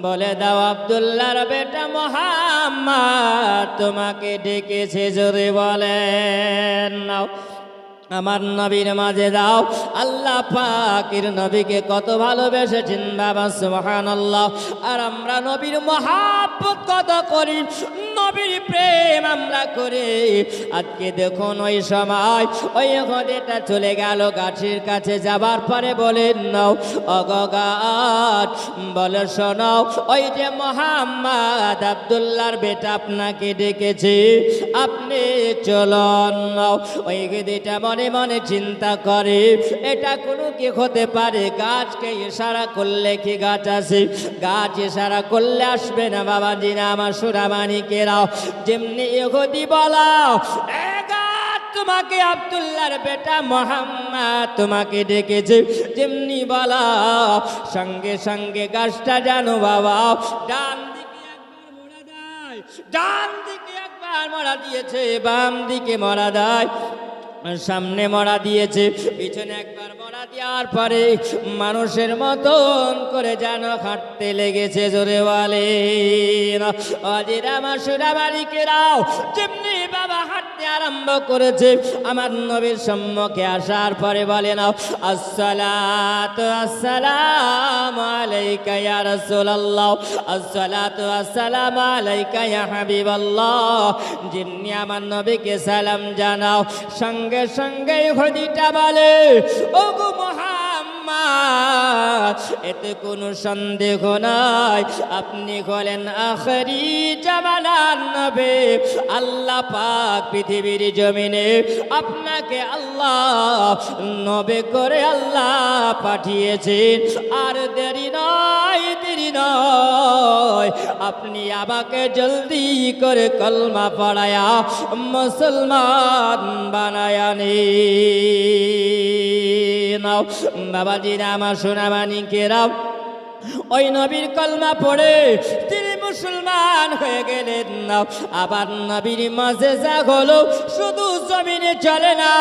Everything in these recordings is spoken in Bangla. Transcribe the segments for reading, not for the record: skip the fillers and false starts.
বলে দাও আব্দুল্লাহর বেটা মুহাম্মদ তোমাকে ডেকেছে, জোরে বলেন নাও। আমার নবীর মাঝে দাও। আল্লাহ পাকের নবীকে কত ভালোবেসেছেন বাবা, সুবহানাল্লাহ। আর আমরা নবীর মহাব্বত কত করি, নবীর প্রেম আমরা করি। আজকে দেখুন ওই সময় ওই ঘোড়াটা চলে গেল গাছের কাছে, যাবার পরে বলেন নাও অগগাট বলে শোনাও, ওই যে মুহাম্মদ আব্দুল্লাহর বেটা আপনাকে ডেকেছে, আপনি চলুন নাও। ওই গেদিটা মনে মনে চিন্তা করে এটা কোনো কি হতে পারে, গাছকে ইশারা করলে কি গাছ আসে? গাছ ইশারা করলে আসবে না বাবাজি না আমার সোনামানিকেরাও। যেমনি ইহুদি বলাও এ গাছ তোমাকে আব্দুল্লাহর বেটা মুহাম্মদ তোমাকে ডেকেছে, যেমনি বলাও সঙ্গে সঙ্গে গাছটা জানো বাবা ডান দিকে একবার মোড়া দেয়, ডান দিকে একবার মোড়া দিয়েছে, বাম দিকে মোড়া দেয়, সামনে মরা দিয়েছে, পিছনে একবার মরা দেওয়ার পরে মানুষের মতন করে যেন হাঁটতে লেগেছে, জোরে বলে আমার সোনামানিকেরাও। যেমনি বাবা হাঁটতে আরম্ভ করেছে, আমার নবীর সম্মুখে আসার পরে বলে নাও আসসালাতু আসসালামু আলাইকা ইয়া রাসূলুল্লাহ, আসসালাতু আসসালামু আলাইকা ইয়া হাবিবাল্লাহ। যেমনি আমার নবীকে সালাম জানাও, সঙ্গে সঙ্গে ঘড়িটা বলে ওগো মুহাম্মদ এতে কোনো সন্দেহ নাই, আপনি হলেন আখেরি জামানার নবী। আল্লাহ পাক পৃথিবীর জমিনে আপনাকে আল্লাহ নবী করে আল্লাহ পাঠিয়েছেন। আর দেরি নয়, দেরি নয়, আপনি আমাকে জলদি করে কলমা পড়ায়া মুসলমান বানায়া নাও। বাবাজিরা আমার সোনামানিকেরাও, ওই নবীর কলমা পড়ে তিনি মুসলমান হয়ে গেলেন না। আবার নবীর মাঝে যা হলো শুধু জমিনে চলে না,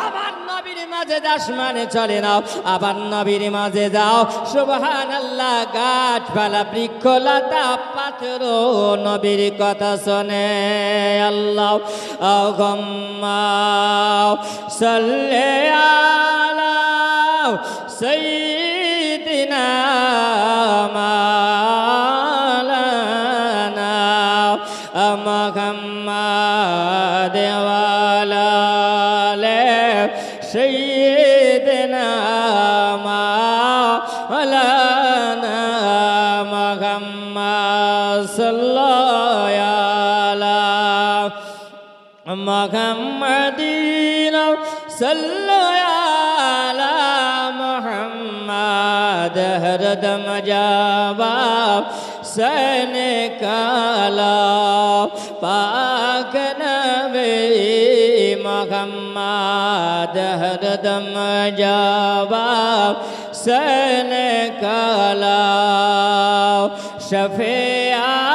আবার নবীর মাঝে আসমানে চলে না। আবার নবীর মাঝে যাও সুবহানাল্লাহ, গাছপালা বৃক্ষলতা পাথর নবীর কথা শোনে। আল্লাহ আল্লাহুম্মা সাল্লি আলা সাইয়্যিদিনা মাওলানা মুহাম্মাদ ওয়া আলা আলি সাইয়্যিদিনা মাওলানা মুহাম্মাদ সাল্লাল্লাহু আলা মুহাম্মাদিন সাল্লাল্লাহু আলা মুহাম্মাদ হরদম জবাব সনে কালা পাক নবী মুহাম্মদ হরদম জবাব সনে কালা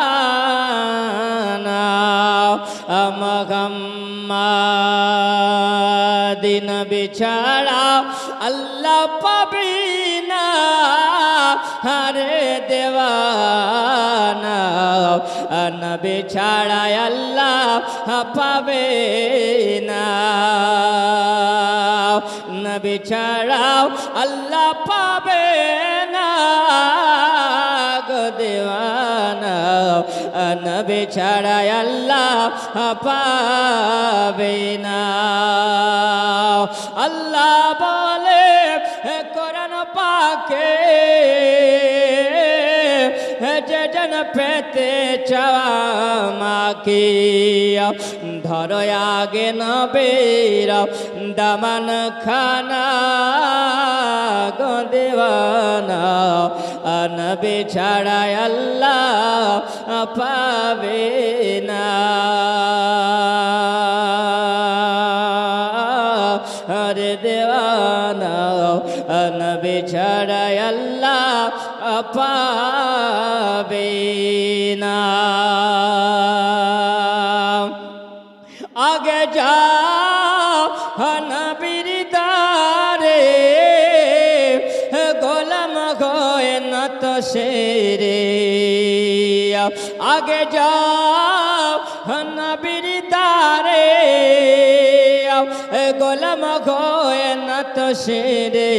শফিআনা মুহাম্মদ নবী ছাড়া আল্লাহ পাবি না, হরে দেওয়ানা নবী ছাড়া আল্লাহ পাবে না, নবী ছাড়াও আল্লাহ পাবে না গো দেওয়ানা, নবী ছাড়া আল্লাহ পাবে না। আল্লাহ বলে কোরআন পাকে যে জন পেতে চাওয়ামাকে ধরো আগে নবীর দামান খানা গো দেওয়ানা, নবী ছাড়া আল্লাহ পাবে না, হরে দেওয়ানা নবী ছাড়া আল্লাহ পাবে না। আগে যাও নবীর দারে গোলাম হয় না তো সে রে আগে যাও নবীর দারে গোলাম গোয়ে না তো সেরে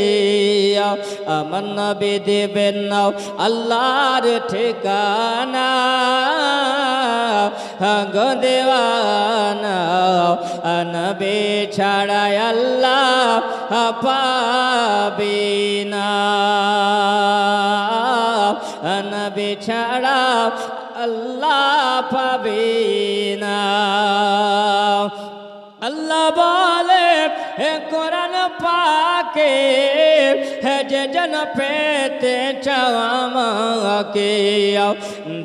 আমার নবী দেবেন নাও আল্লাহর ঠিকানা গো দেওয়ানা নবী ছাড়া আল্লাহ পাবি না নবী ছাড়া আল্লাহ পাবি না আল্লাহ বলে হে কোরআন পাকে হে যে জন পেতে চাও আমাকে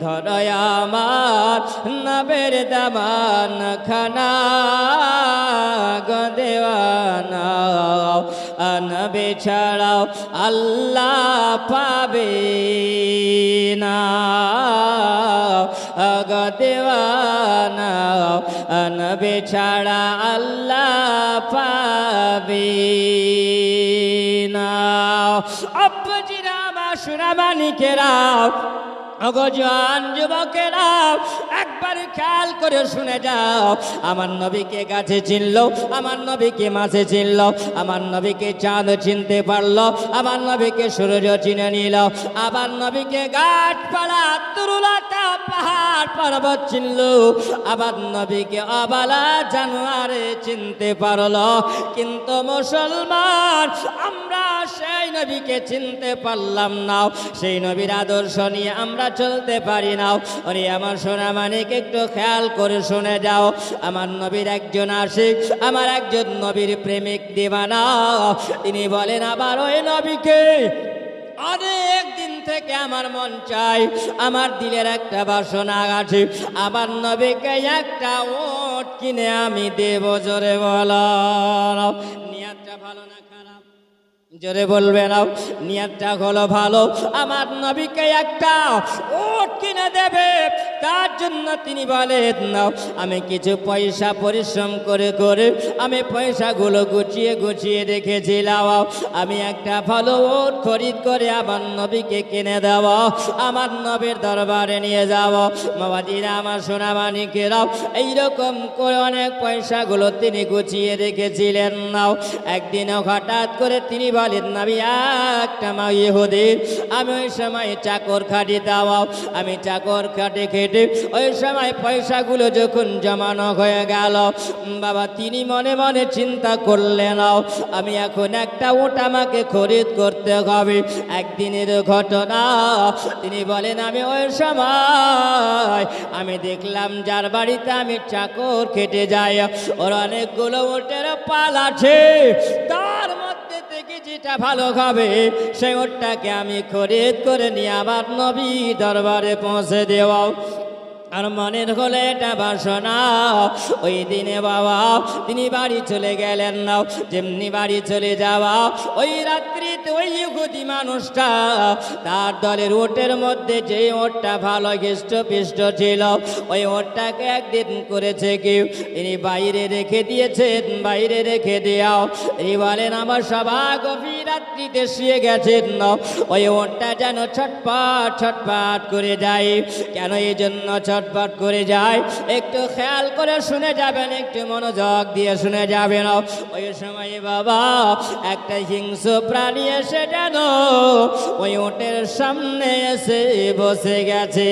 ধরো আমার নবের দামান খানা গো দেওয়ানা নবী ছাড়াও আল্লাহ পাবে না গো দেওয়ানা নবী ছাড়া আল্লাহ পাবে না আব্বাজিরা মা সোনামানিকেরা অগজান যুবকেরা একবার খেয়াল করে শুনে যাও আমার নবীকে গাছে চিনল আমার নবীকে মাঝে চিনল আমার নবীকে চাঁদ চিনতে পারলো আমার নবীকে সূর্য চিনে নিল আমার নবীকে গাছপালা তরুলতা পাহাড় পর্বত চিনল আমার নবীকে অবালা জানোয়ারে চিনতে পারলো কিন্তু মুসলমান আমরা সেই নবীকে চিনতে পারলাম না সেই নবীর আদর্শ নিয়ে আমরা চলতে পারি না ওরে আমার সোনা মানিক একটু খেয়াল করে শুনে যাও আমার নবীর একজন আশিক আমার একজন নবীর প্রেমিক দিওয়ানা তিনি বলেন আবার ওই নবীকে অনেক দিন থেকে আমার মন চাই আমার দিলের একটা বাসনা আছে আমার নবীকে একটা ওট কিনে আমি দেব জোরে বলো নিয়তটা ভালো না খারাপ জোরে বলবে না নিয়তটা হলো ভালো আমার নবীকে একটা ওট কিনে দেবে তার জন্য তিনি বলেন না আমি কিছু পয়সা পরিশ্রম করে করে আমি পয়সাগুলো গুছিয়ে গুছিয়ে রেখেছিলাম আমি একটা ভালো ওট খরিদ করে আমার নবীকে কিনে দেব আমার নবীর দরবারে নিয়ে যাব বাবাজিরা আমার সোনা মানিকেরাও এইরকম করে অনেক পয়সাগুলো তিনি গুছিয়ে রেখেছিলেন নাও একদিনও হঠাৎ করে তিনি বলেন নবী একটা মা ইহুদির আমি ওই সময় চাকর খাটি দাও আমি চাকর খাটে খেটে ওই সময় পয়সাগুলো যখন জমানো হয়ে গেল বাবা তিনি মনে মনে চিন্তা করলেন আমি এখন একটা ওট আমাকে খরিদ করতে হবে একদিনের ঘটনা তিনি বলেন আমি ওই সময় আমি দেখলাম যার বাড়িতে আমি চাকর খেটে যাই ওর অনেকগুলো ওটের পাল আছে তার মধ্যে থেকে যেটা ভালো হবে সেই ওটটাকে আমি খরিদ করে নিয়ে আমার নবী দরবারে পৌঁছে দেওয়া আর মনের হলে এটা বাসনা ওই দিনে বাবা তিনি বাড়ি চলে গেলেন না যেমনি বাড়ি চলে যাওয়া ওই রাত্রিতে ওই ইহুদি মানুষটা তার দলের ওটের মধ্যে যে ওটটা ভালো হৃষ্টপুষ্ট ছিল ওই ওটটাকে একদিন করেছে কি তিনি বাইরে রেখে দিয়েছেন বাইরে রেখে দেওয়া তিনি বলেন আমার সবাই গভীর রাত্রিতে শুয়ে গেছেন না ওই ওটটা যেন ছটপট ছটপট করে যায় কেন এই জন্য ছটপট করে যায় একটু খেয়াল করে শুনে যাবেন একটু মনোযোগ দিয়ে শুনে যাবেন ওই সময় বাবা একটা হিংস্র প্রাণী এসে যেন ওই ওটের সামনে এসে বসে গেছে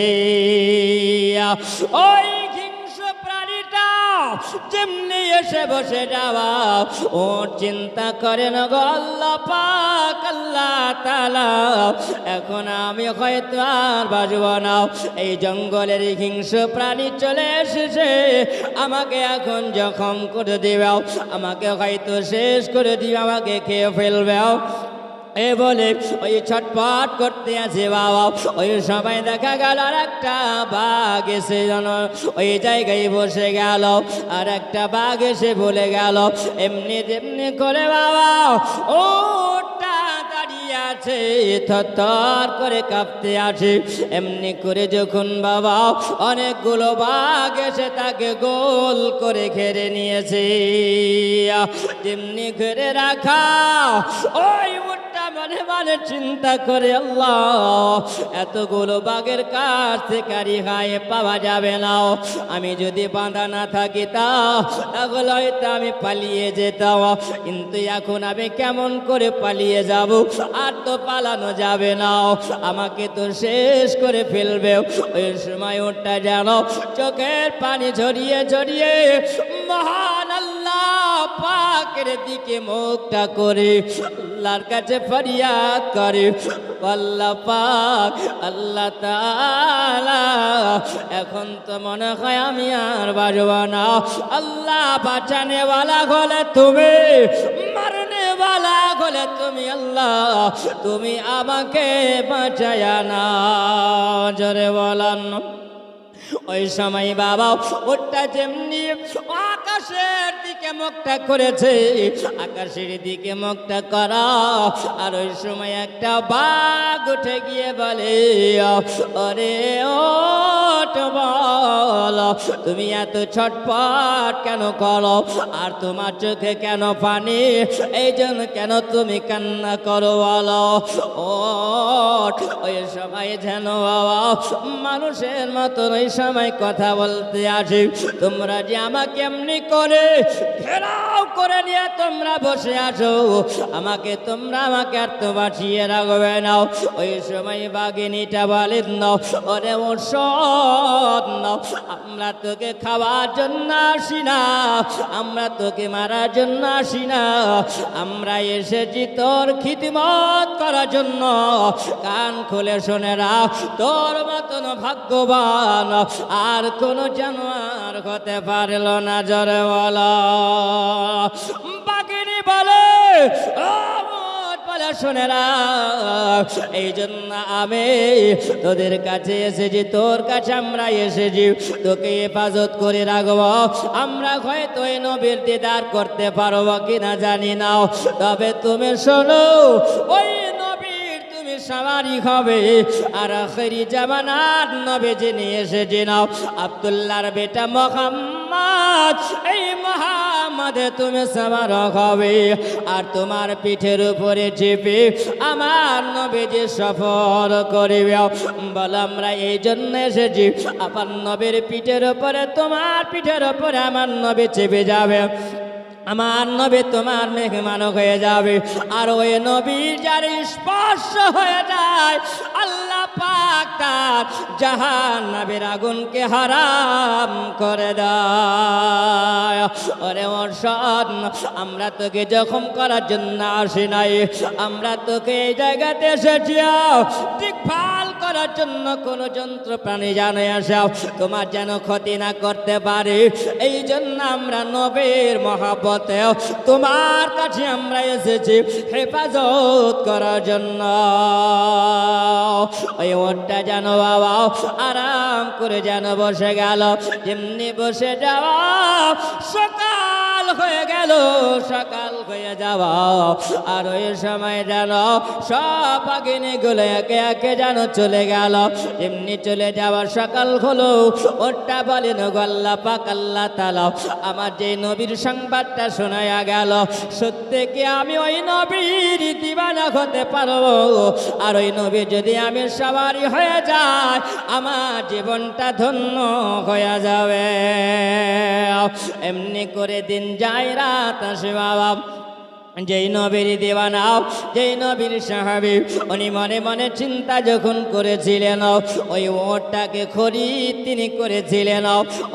ওই যেমনি এসে বসে যাওয়া ও চিন্তা করেন গো আল্লাহ পাক আল্লাহ তাআলা এখন আমি হয়তো আর বাঁচব না এই জঙ্গলের হিংস্র প্রাণী চলে এসেছে আমাকে এখন জখম করে দিবে আমাকে হয়তো শেষ করে দিবে আমাকে খেয়ে ফেলবে এ বলে ওই ছটপট করতে আছে বাবা ওই সময় দেখা গেল আর একটা বাঘ এসে যেন ওই জায়গায় বসে গেল আর একটা বাঘ এসে বলে গেল এমনি তেমনি করে বাবা ওটা দাঁড়িয়ে আছে থরথর করে কাঁপতে আছে এমনি করে যখন বাবা অনেকগুলো বাঘ এসে তাকে গোল করে ঘিরে নিয়েছে যেমনি ঘিরে রাখা ওই মনে মনে চিন্তা করে আল্লাহ এতগুলো বাঘের কাছ থেকে রেহাই পাওয়া যাবে না, আমি যদি বাঁধা না থাকি তাহলে হয়তো আমি পালিয়ে যেতাম, কিন্তু এখন আমি কেমন করে পালিয়ে যাব, আর তো পালানো যাবে না, আমাকে তো শেষ করে ফেলবে। ওই সময় ওটা যেন চোখের পানি ঝরিয়ে ঝরিয়ে মহান আল্লাহ পাকের দিকে মুখটা করে আল্লাহর কাছে ফরিয়াদ করে, আল্লাহ পাক, আল্লাহ তাআলা এখন তো মনে হয় আমি আর বাঁচব না, আল্লাহ বাঁচানে ওয়ালা হলে তুমি, মারনে ওয়ালা হলে তুমি, আল্লাহ তুমি আমাকে বাঁচায়া না, জোরে বলেন। ওই সময় বাবা ওটা যেমনি আকাশের দিকে মুখটা করেছে, আকাশের দিকে মুখটা করা, আর ওই সময় একটা বাঘ উঠে গিয়ে বলে, আরে ওঠ বল, তুমি এত ছটপট কেন করো, আর তোমার চোখে কেন পানি, এই জন্য কেন তুমি কান্না করো বলো। ওঠ। ওই সময় যেন বাবা মানুষের মতন ওই সময় কথা বলতে আসি, তোমরা যে আমাকে এমনি করে ঘেরাও করে নিয়ে তোমরা বসে আছো, তোমরা আমাকে আর তো বাঁচিয়ে রাখবে না। ওই সময় বাঘিনীটা বলেন, ওরে ওষুধ নাও, আমরা তোকে খাওয়ার জন্য আসি না, আমরা তোকে মারার জন্য আসি না, আমরা এসেছি তোর খিদমত করার জন্য। কান খুলে শুনে রাখ, তোর মতন ভাগ্যবান আর কোন জানোয়ার হতে পারল না, জোরে বলো। বাঘিনী বলে, শুনে রাখ, এই জন্য আমি তোদের কাছে এসেছি, তোর কাছে আমরা এসেছি তোকে হেফাজত করে রাখবো। আমরা হয়তো এই নবীর দিদার করতে পারবো কিনা জানি না, তবে তুমি শোনো, ওই নবীর তুমি সওয়ারি হবে, আর আখেরি জামানার নবী যিনি এসেছে নাও আব্দুল্লাহর বেটা মুহাম্মদ, এই মুহাম্মদে তুমি সওয়ার হবে, আর তোমার পিঠের উপরে চেপে আমার নবীজি সফর করিবে। বল আমরা এই জন্য এসেছি, আমার নবীর পিঠের উপরে, তোমার পিঠের উপরে আমার নবী চেপে যাবে, আমার নবী তোমার মেহমান হয়ে যাবে, আর ওই নবীর যার স্পর্শ হয়ে যায় আল্লাহ পাক তার জাহান্নামের আগুনকে হারাম করে দেয়। ওরে ওরশাদ, আমরা তোকে জখম করার জন্য আসি নাই, আমরা তোকে এই জায়গাতে এসেছি দেখভাল করার জন্য, কোন যন্ত্র প্রাণী জানে আসাও তোমার যেন ক্ষতি না করতে পারে, এই জন্য আমরা নবীর মহাব্বত তোমার কাছে আমরা এসেছি হেফাজত করার জন্য। ওই ওটা যেন বাবা আরাম করে যেন বসে গেল, যেমনি বসে যাওয়া সকাল হয়ে গেল, সকাল হয়ে যাওয়া, আর ওই সময় যেন সব বাঘিনীগুলো একে একে যেন চলে গেল, যেমনি চলে যাওয়া সকাল হলো, ওটা বলেন আল্লাহ পাক আল্লাহ তাআলা আমার যে নবীর সংবাদটা শোনায়া গেল, সত্যি কি আমি ওই নবীর দিওয়ানা হতে পারবো, আর ওই নবী যদি আমি সওয়ারি হয়ে যায় আমার জীবনটা ধন্য হয়ে যাবে। এমনি করে দিন যায় রাত আসে বাবা, যেই নবীর দিওয়ানা, যেই নবীর সাহাবী, উনি মনে মনে চিন্তা যখন করেছিলেন, ওই ওটটাকে খরিদ তিনি করেছিলেন,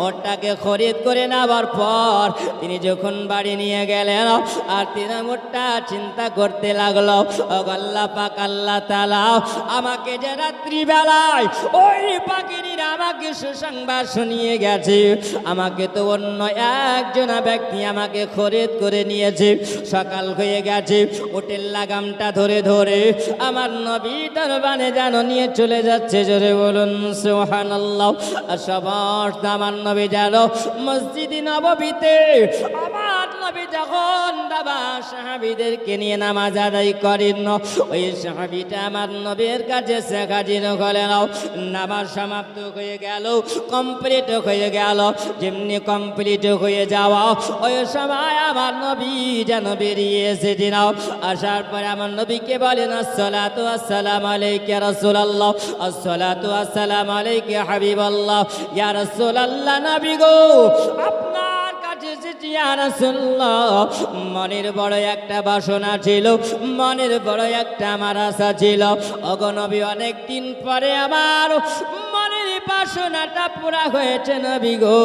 ওটটাকে খরিদ করে নেওয়ার পর তিনি যখন বাড়ি নিয়ে গেলেন, আর তিনি ওটটা চিন্তা করতে লাগলো, আল্লাহ পাক আল্লাহ তাআলা আমাকে যে রাত্রিবেলায় ওই বাঘিনীরা আমাকে সুসংবাদ শুনিয়ে গেছে, আমাকে তো অন্য একজন ব্যক্তি আমাকে খরিদ করে নিয়েছে, সকাল হয়ে গেছে, ওটের লাগামটা ধরে ধরে আমার নবী দরবারে যেন নিয়ে চলে যাচ্ছে, জোরে বলুন সুবহানাল্লাহ। আর সবার আমার নবী যেন মসজিদ নববীতে আমার নবী যখন বাবা সাহাবীদেরকে নিয়ে নামাজ আদায় করেন, ওই সাহাবীটা আমার নবীর কাছে হাজির হলেন। নামাজ সমাপ্ত হয়ে গেল, কমপ্লিট হয়ে গেল। যেমনি কমপ্লিট হয়ে যাওয়া ওই সময় আমার নবী যেন বেরিয়ে এসেছেন। আসার পরে আমার নবীকে বলেন, আসসালাতু আসসালামু আলাইকা ইয়া রাসূলুল্লাহ, আসসালাতু আসসালামু আলাইকা ইয়া হাবিবাল্লাহ। ইয়া রাসূলুল্লাহ, নবী গো, আপনার কাছে এসেছি ইয়া রাসূলুল্লাহ। মনের বড় একটা বাসনা ছিল, মনের বড় একটা আমার আশা ছিল। ওগো নবী, অনেক দিন পরে আমার মনের বাসনাটা পুরা হয়েছে নবী গো।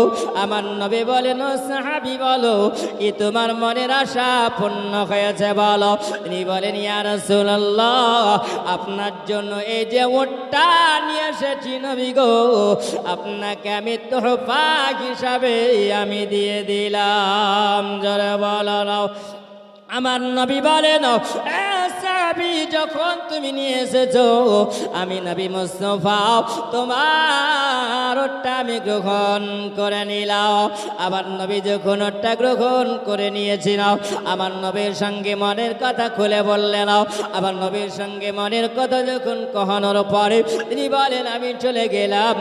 আমার নবী বলেন, ও সাহাবী বলো, কি তোমার মনের আশা পূর্ণ হয়েছে বলো। তিনি বলেন, ইয়া রাসূলুল্লাহ, আপনার জন্য এই যে উটটা নিয়ে এসেছি নবী গো, আপনাকে আমি তোহফা হিসাবে আমি দিয়ে দিলাম। জোরে বলো না। আমার নবী বলেন, যখন তুমি নিয়ে এসেছো, আমি নবী মুস্তাফা তোমার ওটা আমি গ্রহণ করে নিলাম। আমার নবী যখন ওটা গ্রহণ করে নিয়েছিল, আমার নবীর সঙ্গে মনের কথা খুলে বললেন। আমার নবীর সঙ্গে মনের কথা যখন কহানোর পরে তিনি বলেন, আমি চলে গেলাম।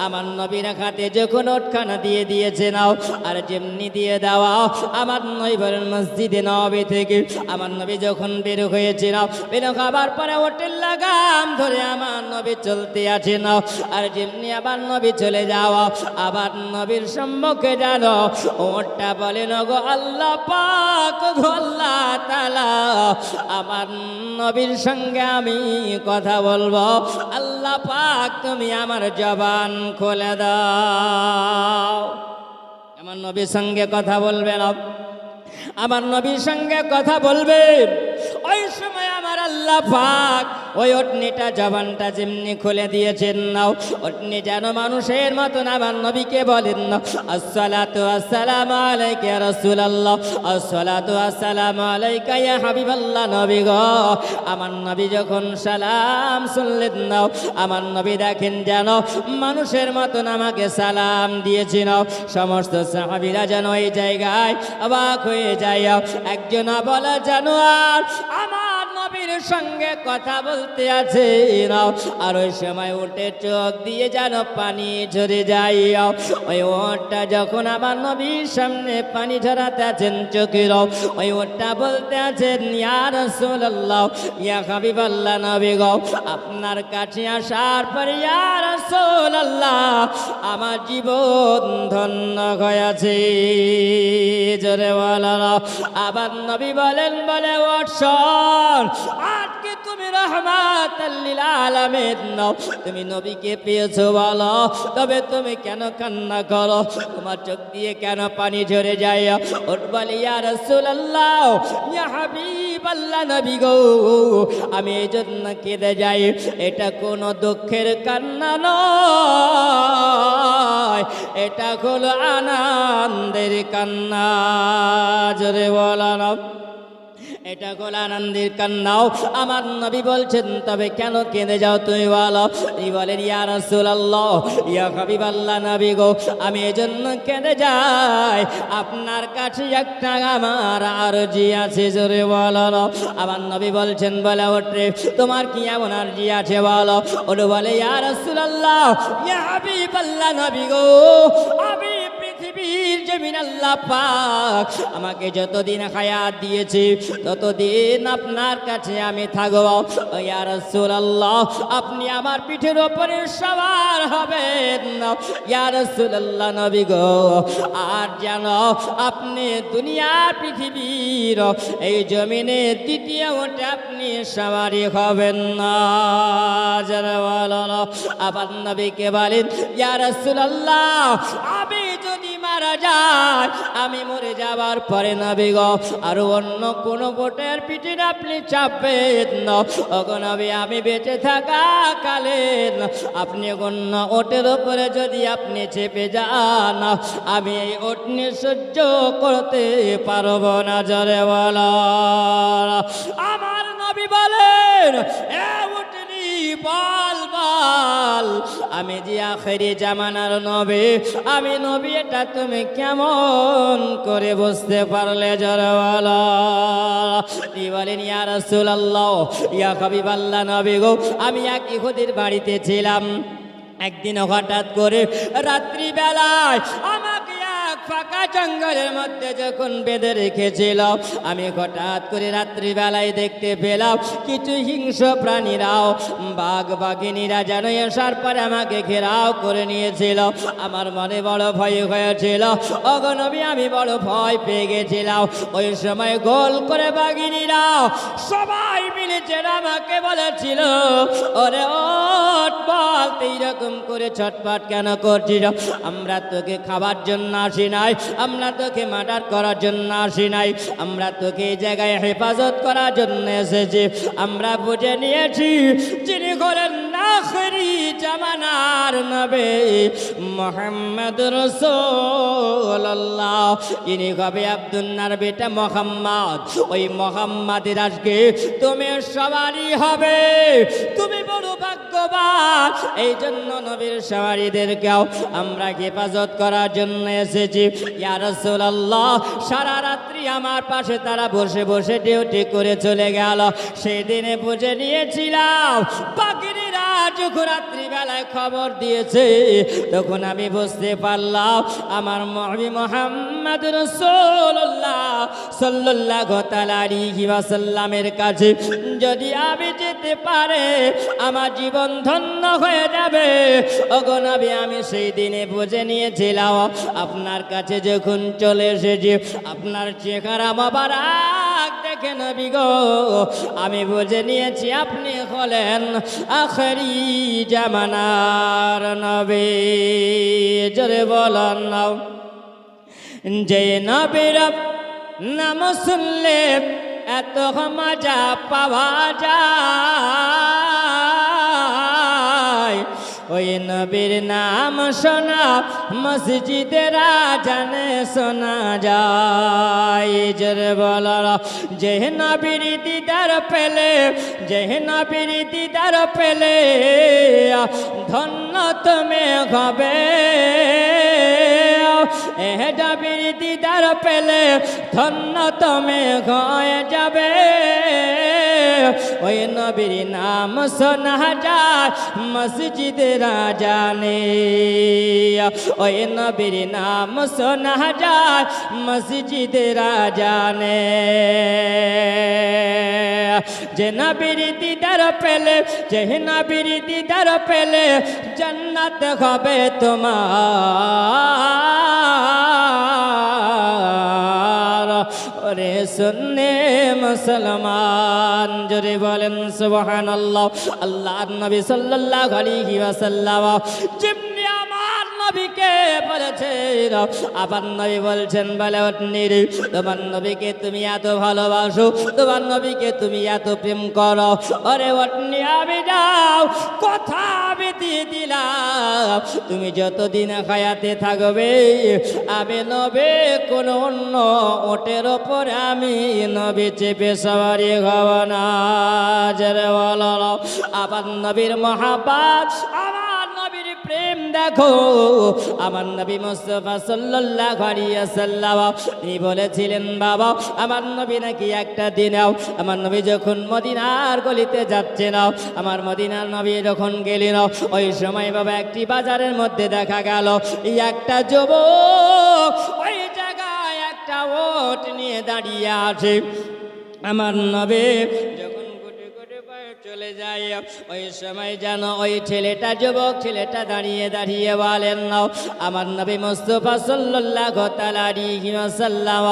আমার নবীর হাতে যখন ওটখানা দিয়ে দিয়েছে নাও, আর যেমনি দিয়ে দেওয়া, আমার নবী বলেন, মসজিদে নববী থেকে আমার নবী যখন বের হয়েছিল, বের হবার পরে ওটের লাগাম ধরে আমার নবী চলতে আছে না। আর যেমনি আবার নবী চলে যাওয়া, আবার নবীর সম্মুখে জানো ওটা বলেন, গো আল্লাহ পাক, গো আল্লাহ তাআলা, আমার নবীর সঙ্গে আমি কথা বলবো, আল্লাহ পাক তুমি আমার জবান খুলে দাও। আমার নবীর সঙ্গে কথা বলবেন, আমার নবীর সঙ্গে কথা বলবেন। ওই সময় আমার আল্লাহ পাক ওই অটনিটা জবানটা যেমনি খুলে দিয়েছেন নাও, অটনি যেন মানুষের মতন আমার নবীকে বলেন না, আসসালাতু আসসালামু আলাইকা ইয়া রাসূলুল্লাহ, আসসালাতু আসসালামু আলাইকা ইয়া হাবিবাল্লাহ। নবী গো, আমার নবী যখন সালাম শুনলেন নাও, আমার নবী দেখেন যেন মানুষের মতন আমাকে সালাম দিয়েছেন। সমস্ত সাহাবীরা যেন এই জায়গায় অবাক হয়ে যায়। একজন বলা জানোয়ার আমার নবীর সঙ্গে কথা বলতে আছে, আর ওই সময় উঠে চোখ দিয়ে যেন পানি ঝরে যায়। ওই ওটটা যখন আমার নবীর সামনে পানি ঝরাতে আছেন চোখের, ওই ওটটা বলতে আছেন, ইয়া রাসূলুল্লাহ, ইয়া হাবিবাল্লাহ, নবী গো, আপনার কাছে আসার পর ইয়া রাসূলুল্লাহ আমার জীবন ধন্য হয়েছে। জোরে বলো। আবার নবী বলেন, বলে ওঠ শোন, আজকে তুমি রাহমাতাল লিল আলামিন নাও, তুমি নবীকে পেয়েছো বলো, তবে তুমি কেন কান্না করো, তোমার চোখ দিয়ে কেন পানি ঝরে যায়? ওঠ বলে, ইয়া রাসূলুল্লাহ, ইয়া হাবিবাল্লাহ, নবী গো, আমি এই জন্য কেঁদে যাই, এটা কোনো দুঃখের কান্না নয়, এটা হলো আনন্দের কান্না। জোরে বলো না, এটা হলো আনন্দের কান্নাও। আমার নবী বলছেন, তবে কেন কেঁদে যাও তুমি বলো? তিনি বলেন, ইয়া রাসূলুল্লাহ, ইয়া হাবিবাল্লাহ, নবী গো, আমি এজন্য কেঁদে যাই, আপনার কাছে একটা আমার আরজি আছে। জোরে বলো না। আমার নবী বলছেন, বলে ওঠে, তোমার কি এমন আরজি আছে বলো? ওটা বলে, ইয়া রাসূলুল্লাহ, ইয়া হাবিবাল্লাহ, নবী গো, আমি পৃথিবীর জমিন আল্লাহ পাক আমাকে যতদিন হায়াত দিয়েছে ততদিন আপনার কাছে আমি থাকবো। ইয়া রাসূলুল্লাহ, আপনি আমার পিঠের ওপরে সওয়ার হবেন। ইয়া রাসূলুল্লাহ, নবী গো, আর জানো আপনি দুনিয়ার পৃথিবীর এই জমিনে দ্বিতীয় ওঠে আপনি সওয়ারি হবেন না। যারা বলো, আবার নবীকে বলেন, ইয়া রাসূলুল্লাহ, আমি যদি মারা যাই, আমি মরে যাবার পরে নবী গো, আর অন্য কোন বোটের পিঠে আপনি চাপবেন না। ওগো নবী, আমি বেঁচে থাকা কালেন আপনি অন্য ওটের উপরে যদি আপনি চেপে যান, আমি এই ওট নিয়ে সহ্য করতে পারবো না। জোরে বলো। আমার নবী বলেন, এ উটনি বল বল, আমি যে আখেরি জামানার নবী, আমি নবী এটা তুমি কেমন করে বুঝতে পারলে? জোরে বলো। বলেন ইয়া রাসূলুল্লাহ, ইয়া হাবিবাল্লাহ নবী গো, আমি এক ইহুদির বাড়িতে ছিলাম। একদিন হঠাৎ করে রাত্রিবেলায় আমাকে এক ফাঁকা জঙ্গলের মধ্যে যখন বেঁধে রেখেছিল, আমি হঠাৎ করে রাত্রিবেলায় দেখতে পেলাম কিছু হিংস্র প্রাণীরাও, বাঘ বাঘিনীরা যেন আসার পরে আমাকে ঘেরাও করে নিয়েছিল। আমার মনে বড় ভয় হয়েছিল, ওগো নবী আমি বড় ভয় পেয়ে গেছিলাম। ওই সময় গোল করে বাঘিনীরা সবাই মিলে যেন আমাকে বলেছিল, ওরে ওঠ বল, এইরকম করে ছটফট কেন করছিস? আমরা তোকে খাবার জন্য আসি নাই, আমরা তোকে মার্ডার করার জন্য আসি নাই, আমরা তোকে এই জায়গায় হেফাজত করার জন্য এসেছি। আমরা বুঝে নিয়েছি যিনি করেন আখেরি জামানার নবী মুহাম্মদ রাসূলুল্লাহ, ইনি হবে আব্দুল্লাহর বেটা মুহাম্মদ। ওই মুহাম্মাদের আজকে তুমি সবারই হবে, তুমি বড় ভাগ্যবান। এই জন্য নবীর সওয়ারীদেরকেও আমরা হেফাজত করার জন্য এসেছি। ইয়া রাসূলুল্লাহ, সারা রাত্রি আমার পাশে তারা বসে বসে ডিউটি করে চলে গেল। সেই দিনে বুঝে নিয়েছিলাম বাঘিনীরা যখন রাত্রিবেলায় খবর দিয়েছে, তখন আমি বুঝতে পারলাম আমার নবী মুহাম্মদ রাসূলুল্লাহ সাল্লাল্লাহু তাআলা আলাইহি ওয়াসাল্লামের কাছে যদি আমি যেতে পারে আমার জীবন ধন্য হয়ে যাবে। ওগো নবী, আমি সেই দিনে বুঝে নিয়েছিলাম আপনার কাছে যখন চলে এসেছি, আপনার চেহারা মোবারক দেখে নবী গো, আমি বুঝে নিয়েছি আপনি হলেন আখেরি জামানার নবী। জোরে বলেন না, যে নবীর নাম শুনলে এত মজা পাওয়া যায়, ওই নবীর নাম শোনা মসজিদের আজানে শোনা যায়। জোরে বলো, যে নবীর দিদার পেলে, যে নবীর দিদার পেলে ধন্য তুমি হবে। এ নবীর দিদার পেলে ধন্য তুমি হয়ে যাবে। ওই নবীর নাম শোনা যায় মসজিদের আজানে, ওই নবীর নাম শোনা যায় মসজিদের আজানে। যে নবীর দিদার পেলে, যে নবীর দিদার পেলে জান্নাত হবে তোমার। ওরে শুনে মুসলমান, জোরে বলেন সুবহানাল্লাহ। আল্লাহর নবী সাল্লাল্লাহু আলাইহি ওয়াসাল্লাম যেমনি আমার নবীকে বলেছে, আবার নবী বলছেন বলে ওঠনিরে, তোমার নবীকে তুমি এত ভালোবাসো, তোমার নবীকে তুমি এত প্রেম করো, আরে ওঠনি আমি যাও কথা আমি দিয়ে দিলাম, তুমি যতদিন হায়াতে থাকবে আমি নবী কোন অন্য ওটের ওপর আমি নবী চেপে সওয়ারি হব না। যারা বলো আবার নবীর মহাব্বত, আমার নবীর প্রেম দেখো। আমার নবী মুস্তাফা সাল্লাল্লাহু আলাইহি ওয়াসাল্লাম তিনি বলেছিলেন, বাবা আমার নবী নাকি একটা দিনেও, আমার নবী যখন মদিনার গলিতে যাচ্ছেন, আমার মদিনার নবী যখন গেলেন, ওই সময় বাবা একটি বাজারের মধ্যে দেখা গেল একটা যুবক ওই জায়গায় একটা ওট নিয়ে দাঁড়িয়ে আছে। আমার নবী যখন চলে যায়, ওই সময় যেন ওই ছেলেটা, যুবক ছেলেটা দাঁড়িয়ে দাঁড়িয়ে বলেন, আমার নবী মুস্তাফা সাল্লাল্লাহু তাআলা আলাইহি ওয়াসাল্লাম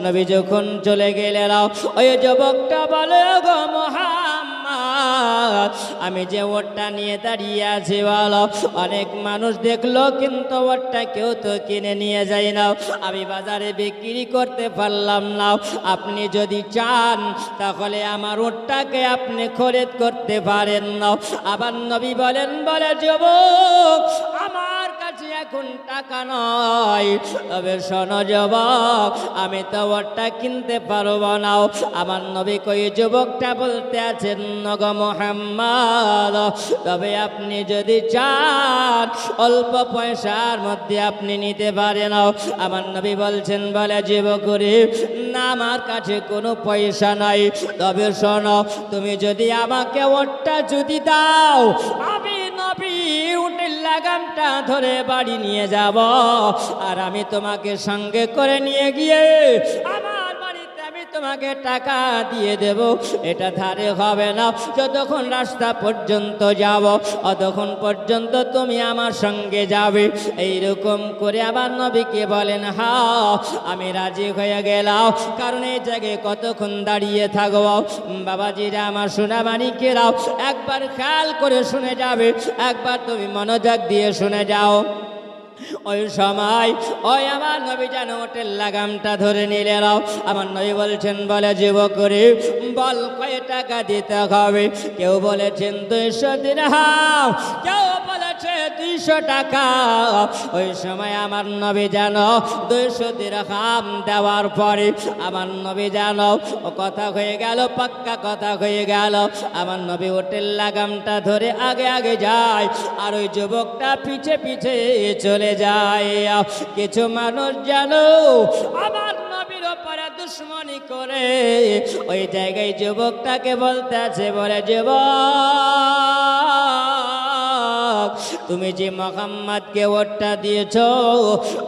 নবী যখন চলে গেলেন, ওই যুবকটা বলে, গো মুহাম্মদ, আমি যে ওটটা নিয়ে দাঁড়িয়ে আছি বলো, অনেক মানুষ দেখলো কিন্তু ওটটা কেউ তো কিনে নিয়ে যায় না, আমি বাজারে বিক্রি করতে পারলাম না, আপনি যদি চান তাহলে আমার ওটটাকে আপনি খরিদ করতে পারেন না। আবার নবী বলেন, বলে যুবক আমার কাছে এখন টাকা নয়, তবে শোনো যুবক, আমি তো ওটা কিনতে পারবো না। আমার নবী কই যুবকটা বলতে আছেন, নগো মুহাম্মদ, তবে আপনি যদি চান অল্প পয়সার মধ্যে আপনি নিতে পারেন। আমার নবী বলছেন, বলে যুবক রে, না আমার কাছে কোনো পয়সা নাই, তবে শোনো, তুমি যদি আমাকে ওটা যদি দাও, আমি নবী উটের লাগামটা ধরে বাড়ি নিয়ে যাব, আর আমি তোমাকে সঙ্গে করে নিয়ে গিয়ে আমার বাড়িতে আমি তোমাকে টাকা দিয়ে দেব। এটা ধারে হবে না, যতক্ষণ রাস্তা পর্যন্ত যাব অতক্ষণ পর্যন্ত তুমি আমার সঙ্গে যাবে। এইরকম করে আবার নবীকে বলেন, হ্যাঁ আমি রাজি হয়ে গেলাম, কারণ এই জায়গায় কতক্ষণ দাঁড়িয়ে থাকবো। বাবাজিরা আমার সোনামানিকেরাও একবার খেয়াল করে শুনে যাবে, একবার তুমি মনোযোগ দিয়ে শুনে যাও। ওই সময় ওই আমার নবী যেন ওটের লাগামটা ধরে নিলেন। আমার নবী বলছেন, বলে যুবক রে, বল কয় টাকা দিতে হবে? কেউ বলেছেন 200 দিরহাম, কেউ বলেছে 200 টাকা। ওই সময় আমার নবী যেন 200 দিরহাম দেওয়ার পরে আমার নবী যেন কথা হয়ে গেল, পাক্কা কথা হয়ে গেল। আমার নবী ওটের লাগামটা ধরে আগে আগে যায়, আর ওই যুবকটা পিছে পিছে চলে যায়। কিছু মানুষ জানো আমার নবীর উপরে দুশ্মনী করে ওই জায়গায় যুবকটাকে বলতে আছে, বলে যুবক, তুমি যে মুহাম্মদকে ওটা দিয়েছো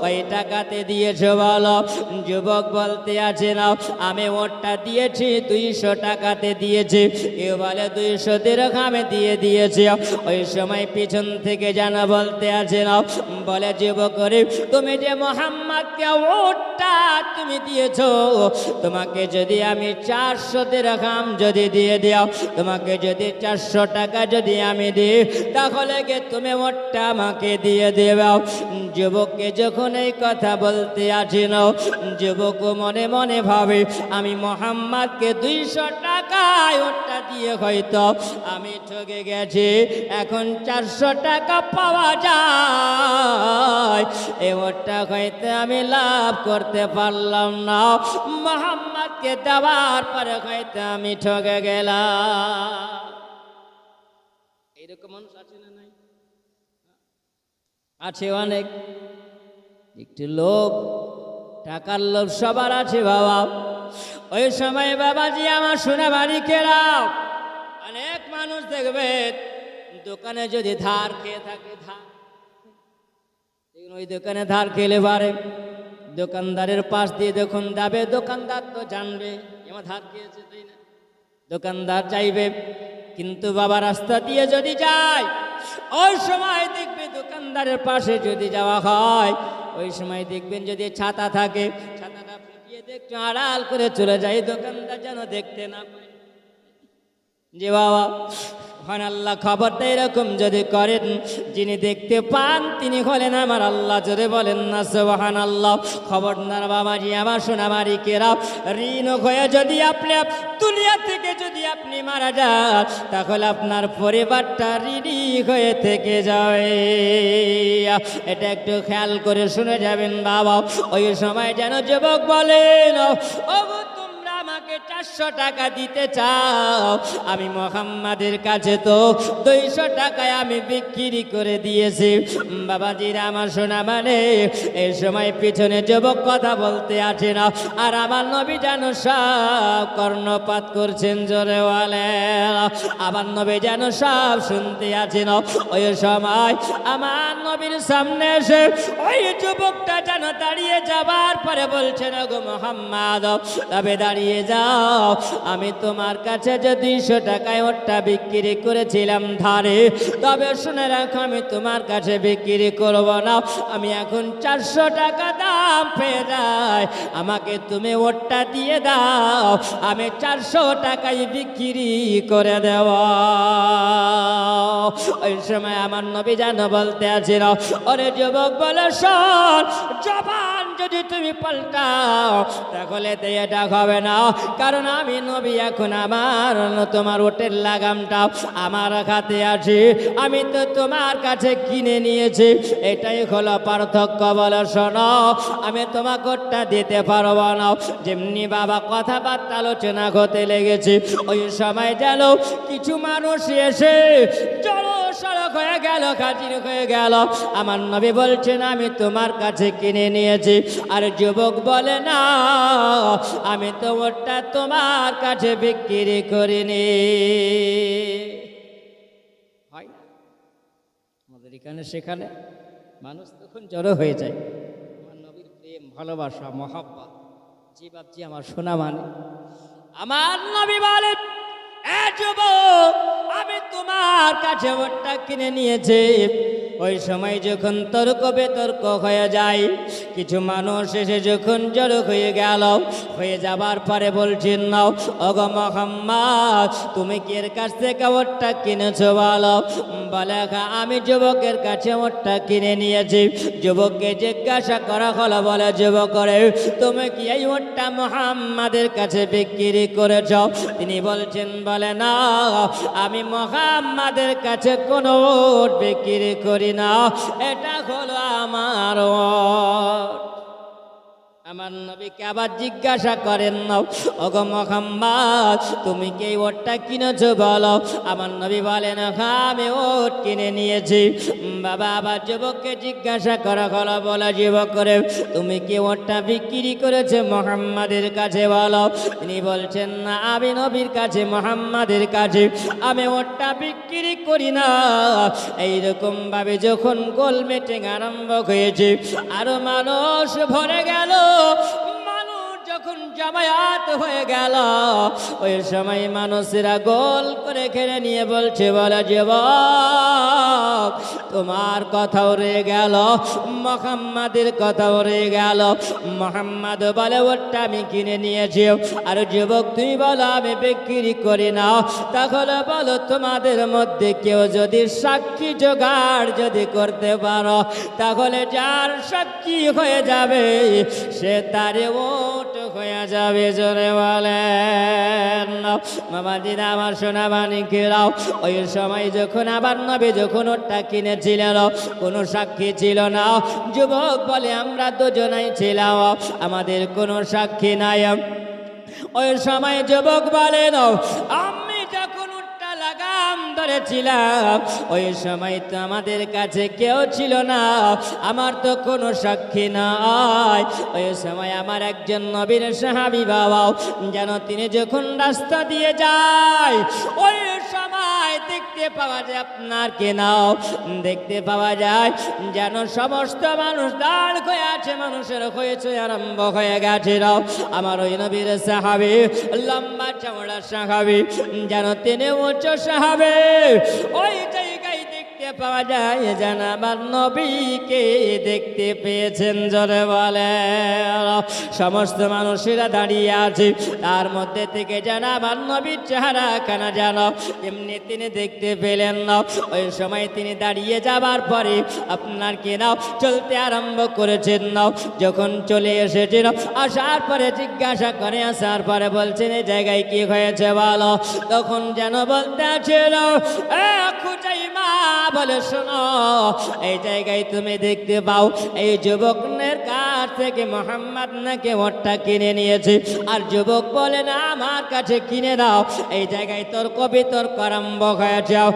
ওই টাকাতে দিয়েছো বলো? যুবক বলতে আছে, না আমি ওটা দিয়েছি 200 টাকাতে দিয়েছি। কেউ বলে 200 দিরহামে দিয়ে দিয়েছি। ওই সময় পিছন থেকে জানা বলতে আছে, না বলে যুবক রে, তুমি যে মুহাম্মদকে ওটা তুমি দিয়েছো, তোমাকে যদি আমি 400 দিরহাম যদি দিয়ে দাও, তোমাকে যদি 400 টাকা যদি আমি দিই, তাহলে গে তুমি ওটা আমাকে দিয়ে দেবে। যুবককে যখন এই কথা বলতে আছি না, যুবক মনে মনে ভাবে, আমি মুহাম্মদকে 200 টাকায় ওটা দিয়ে হয়তো আমি ঠকে গেছি, এখন 400 টাকা পাওয়া যায়, এ ওটা হয়তো আমি লাভ করতে পারলাম না, মুহাম্মদকে দেওয়ার পরে হয়তো আমি ঠকে গেলাম। এইরকম মানুষ আছে না নাই? আছে অনেক। একটু লোভ, টাকার লোভ সবার আছে বাবা। ওই সময় বাবাজি আমার সোনামানিকেরা, অনেক মানুষ দেখবে দোকানে যদি ধার খেয়ে থাকে, ওই দোকানে ধার খেলে পারে, দোকানদারের পাশ দিয়ে যখন যাবে, দোকানদার তো জানবে এমন ধার খেয়েছে, তাই না? দোকানদার চাইবে, কিন্তু বাবা রাস্তা দিয়ে যদি যায়, ওই সময় দেখবে দোকানদারের পাশে যদি যাওয়া হয়, ওই সময় দেখবেন যদি ছাতা থাকে, ছাতাটা ফুটিয়ে দেখতে আড়াল করে চলে যায়, দোকানদার যেন দেখতে না পায়। যে বাবা আল্লাহ, খবরটা এরকম যদি করেন, যিনি দেখতে পান তিনি হলেন আমার আল্লাহ। জোরে বলেন না সুবহানাল্লাহ। খবরদার বাবাজি আমার সোনামানিকেরা, ঋণ হয়ে যদি আপনি দুনিয়া থেকে যদি আপনি মারা যান, তাহলে আপনার পরিবারটা ঋণী হয়ে থেকে যায়। এটা একটু খেয়াল করে শুনে যাবেন বাবা। ওই সময় যেন যুবক বলেন, ও আমাকে 400 টাকা দিতে চাও? আমি মুহাম্মাদের কাছে তো 200 টাকায় আমি বিক্রি করে দিয়েছি। বাবাজিরা আমার সোনা, মানে এই সময় পিছনে যুবক কথা বলতে আছে না, আর আমার নবী যেন সব কর্ণপাত করছেন। জোরে বলেন, আমার নবী যেন সব শুনতে আছে না। ওই সময় আমার নবীর সামনে এসে ওই যুবকটা যেন দাঁড়িয়ে যাবার পরে বলছে, না গো মুহাম্মদ, তবে দাঁড়িয়ে যাও, আমি তোমার কাছে যে 200 টাকায় ওটা বিক্রি করেছিলাম ধারে, তবে শুনে রাখো, আমি তোমার কাছে বিক্রি করব না, আমি এখন 400 টাকা দাম পেয়ে যাই, আমাকে তুমি ওটা দিয়ে দাও, আমি 400 টাকায় বিক্রি করে দেব। ওই সময় আমার নবী যেন বলতে আছিল, ওরে যুবক বলে শোন, জবান যদি তুমি পাল্টাও তাহলে তো এটা হবে না, কারণ আমি নবী এখন আমার তোমার ওটের লাগামটা আমার হাতে আছে, আমি তো তোমার কাছে কিনে নিয়েছি, এটাই হলো পার্থক্য। বলে শোনো, আমি তোমাকে ওটা দিতে পারবো না। যেমনি বাবা কথাবার্তা আলোচনা হতে লেগেছে, ওই সময় যেন কিছু মানুষ এসে জড়সড়ক হয়ে গেল, হাজির হয়ে গেল। আমার নবী বলছেন আমি তোমার কাছে কিনে নিয়েছি, আর যুবক বলে না, আমি তো ওটা তোমার কাছে বিক্রি করিনি। হয় না আমাদের এখানে সেখানে মানুষ তখন জড়ো হয়ে যায়। আমার নবীর প্রেম, ভালোবাসা, মহব্বত, জি বাপজি আমার শোনা মানে। আমার নবী বলেন, এ যুবক, আমি তোমার কাছে ওটা কিনে নিয়েছি। ওই সময় যখন তর্ক বিতর্ক হয়ে যায়, কিছু মানুষ এসে যখন জড়ো হয়ে গেল, হয়ে যাবার পরে বলছেন, নাও ওগো মুহাম্মদ, তুমি কি এর কাছ থেকে ওটা কিনেছো বলো? বলে আমি যুবকের কাছে ওটা কিনে নিয়েছি। যুবককে জিজ্ঞাসা করা হলো, বলে যুবক করে তুমি কি এই ওটা মুহাম্মাদের কাছে বিক্রি করেছ? তিনি বলছেন, বলে না, আমি মুহাম্মাদের কাছে কোনো ওট বিক্রি করি না, এটা হলো আমার ওট। আমার নবীকে আবার জিজ্ঞাসা করেন, না ওগো মুহাম্মদ, তুমি কি এই ওটটা কিনেছো বলো? আমার নবী বলেন, হ্যাঁ আমি ওট কিনে নিয়েছি। বাবা আবার যুবককে জিজ্ঞাসা করা হলো, বলো যুবক করে তুমি কি ওটটা বিক্রি করেছো মুহাম্মাদের কাছে বলো? তিনি বলছেন, না, আমি নবীর কাছে, মুহাম্মাদের কাছে আমি ওটটা বিক্রি করি না। এইরকম ভাবে যখন গোল মিটিং আরম্ভ হয়েছে, আরো মানুষ ভরে গেল, মানুষ যখন জামায়াত হয়ে গেল, ওই সময় মানুষেরা গোল করে ঘিরে নিয়ে বলছে, বলে যুবক তোমার কথাও রয়ে গেল, মুহাম্মাদের কথাও রয়ে গেল। মুহাম্মদ বলে ওটা আমি কিনে নিয়েছি, আর যুবক তুমি বলো আমি বিক্রি করি না। তাহলে বলো তোমাদের মধ্যে কেউ যদি সাক্ষী জোগাড় যদি করতে পারো, তাহলে যার সাক্ষী হয়ে যাবে সে তারে ওট হয়ে যাবে। জোরে বলেন মামাজিরা আমার সোনা মানিকেরাও। ওই সময় যখন আবার নবী যখন ওটা কিনেছিলেন, কোনো সাক্ষী ছিল না। যুবক বলে আমরা দুজনাই ছিলাম, আমাদের কোনো সাক্ষী নাই। ওই সময় যুবক বলেন, আমি যখন উটটা লাগাম ধরেছিলাম ওই সময় তো আমাদের কাছে কেউ ছিল না, আমার তো কোনো সাক্ষী নাই। ওই সময় আমার একজন নবীর সাহাবী বাবাও যেন তিনি যখন রাস্তা দিয়ে যায়, ওই সময় দেখতে পাওয়া যায় আপনার কেনাও দেখতে পাওয়া যায় যেন সমস্ত মানুষ দাঁড় হয়ে আছে, মানুষের হয়েছে আরম্ভ হয়ে গেছে। আমার ওই নবীর সাহাবী, লম্বা চওড়া সাহাবী, যেন তিনি উচ্চ সাহাবী, ওই জায়গায় দেখতে পাওয়া যায় যেন আমার নবীকে দেখতে পেয়েছেন। জোরে বলে সমস্ত মানুষেরা দাঁড়িয়ে আছে, তার মধ্যে থেকে যেন আমার নবীর চেহারা খানা যেন এমনি তিনি দেখতে পেলেন না। ওই সময় তিনি দাঁড়িয়ে যাবার পরে আপনার কে নাও চলতে আরম্ভ করেছেন নাও। যখন চলে এসেছিল, আসার পরে জিজ্ঞাসা করে, আসার পরে বলছেন এই জায়গায় কি হয়েছে বলো? তখন যেন বলতে ছিল, খুজাইমা বলে শোনো, এই জায়গায় তুমি দেখতে পাও এই যুবকের কাছ থেকে মুহাম্মদ নাকি ওটটা কিনে নিয়েছে। আর যুবক বলে না আমার কাছে কিনে দাও। এই জায়গায় তর্ক বিতর্ক আরম্ভ হয়ে যাও,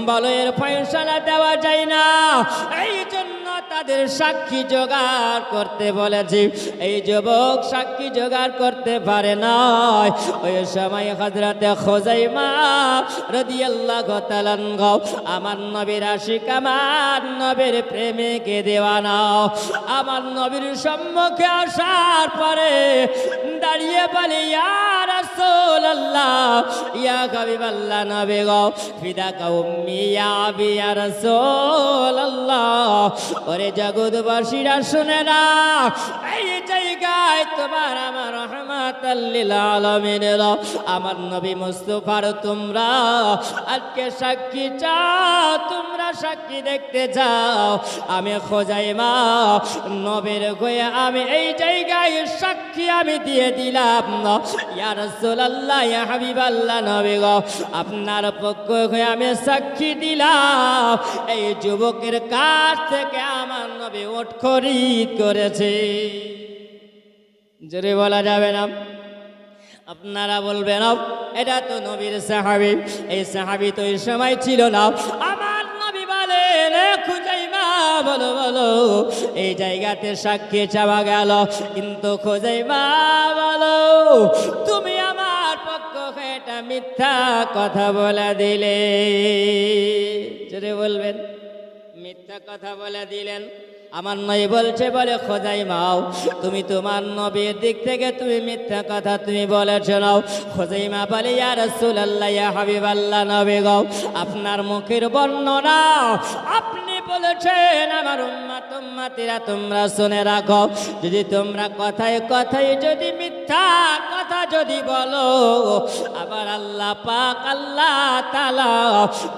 বলো এর ফয়সালা দেওয়া যায় না, এই জন্য তাদের সাক্ষী জোগাড় করতে বলেছি। এই যুবক সাক্ষী জোগাড় করতে পারে না। ওই সময় হযরতে খুজাইমা রাদিয়াল্লাহু তাআলা আমার নবীর আশিক, আমার নবীর প্রেমিকে দেওয়ানা, আমার নবীর সম্মুখে আসার পরে দাঁড়িয়ে বলে ইয়া রাসূলুল্লাহ, রাসূলুল্লাহ ইয়া হাবিবাল্লাহ নবী গো ফিদাকা উম্মি ইয়া আবি ইয়া রাসূলুল্লাহ ওরে জগৎবাসীরা শুনে না এই জায়গায় তোমার আমার রহমাতাল লিল আলামিন আমার নবী মুস্তাফার তোমরা আজকে সাক্ষী চাও তোমরা সাক্ষী দেখতে যাও আমি খোজাইমা নবীর হয়ে আমি এই জায়গায় সাক্ষী আমি দিয়ে দিলাম ইয়া রাসূলুল্লাহ ইয়া হাবিবাল্লাহ নবী গো আপনার পক্ষ হয়ে আমি সাক্ষী দিলাম এই যুবকের কাছ থেকে আমার নবী ওট খরিদ করেছে জোরে বলা যাবে না আপনারা বলবেন এটা তো নবীর সাহাবী এই সাহাবী তো এই সময় ছিল না আমার নবী বলেন খুজাইমা বলো বলো এই জায়গাতে সাক্ষী চাওয়া গেল কিন্তু খুজাইমা বলো তুমি আমার পক্ষ হয়ে এটা মিথ্যা কথা বলে দিলে জোরে বলবেন মিথ্যা কথা বলে দিলেন আমার নবী বলছে বলে খোজাইমাও তুমি তোমার নবীর দিক থেকে তুমি মিথ্যা কথা তুমি বলেছো নাও খোজাইমা বলে ইয়া রাসূলুল্লাহ ইয়া হাবিবাল্লাহ নবী গো আপনার মুখের বর্ণনা আপনি বলেছেন আমার উম্মত উম্মতিরা তোমরা শুনে রাখো যদি তোমরা কথায় কথায় যদি মিথ্যা কথা যদি বলো আবার আল্লাহ পাক আল্লাহ তাআলা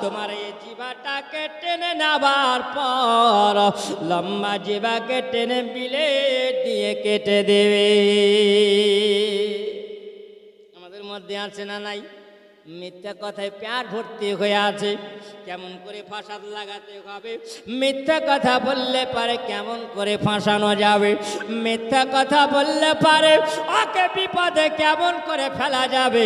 তোমার এই জিহ্বাটাকে টেনে নেবার পর লম্বা জিহ্বাকে টেনে বিলেট দিয়ে কেটে দেবে আমাদের মধ্যে আছে না নাই মিথ্যা কথায় প্যার ভর্তি হয়ে আছে কেমন করে ফাঁসাদ লাগাতে হবে মিথ্যা কথা বললে পারে কেমন করে ফাঁসানো যাবে মিথ্যা কথা বললে পারে ওকে বিপদে কেমন করে ফেলা যাবে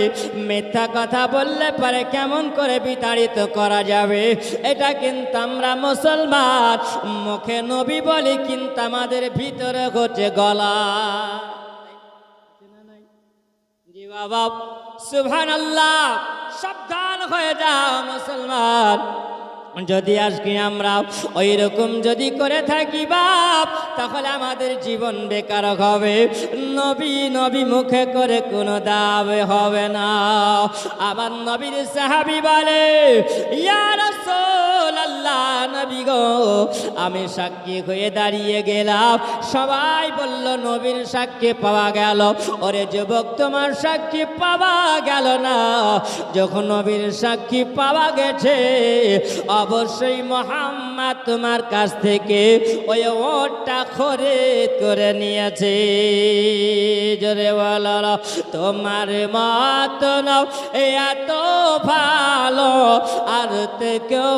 মিথ্যা কথা বললে পারে কেমন করে বিতাড়িত করা যাবে এটা কিন্তু আমরা মুসলমান মুখে নবী বলি কিন্তু আমাদের ভিতরে ঘটে গলা জি বাবা সুবহানাল্লাহ সাবধান হয়ে যাও মুসলমান যদি আজকে আমরা ওই রকম যদি করে থাকি বাপ তাহলে আমাদের জীবন বেকার হবে নবী নবী মুখে করে কোনো দাবে হবে না আবার নবীর সাহাবী বলে ইয়া রাসূলুল্লাহ নবী গো আমি সাক্ষী হয়ে দাঁড়িয়ে গেলাম সবাই বলল নবীর সাক্ষী পাওয়া গেল ওরে যুবক তোমার সাক্ষী পাওয়া গেল না যখন নবীর সাক্ষী পাওয়া গেছে অবশ্যই মুহাম্মদ তোমার কাছ থেকে ওই ওটটা খরিদ করে নিয়েছে জোরে বলো তোমার মত নাও এত ভালো আর তে কেউ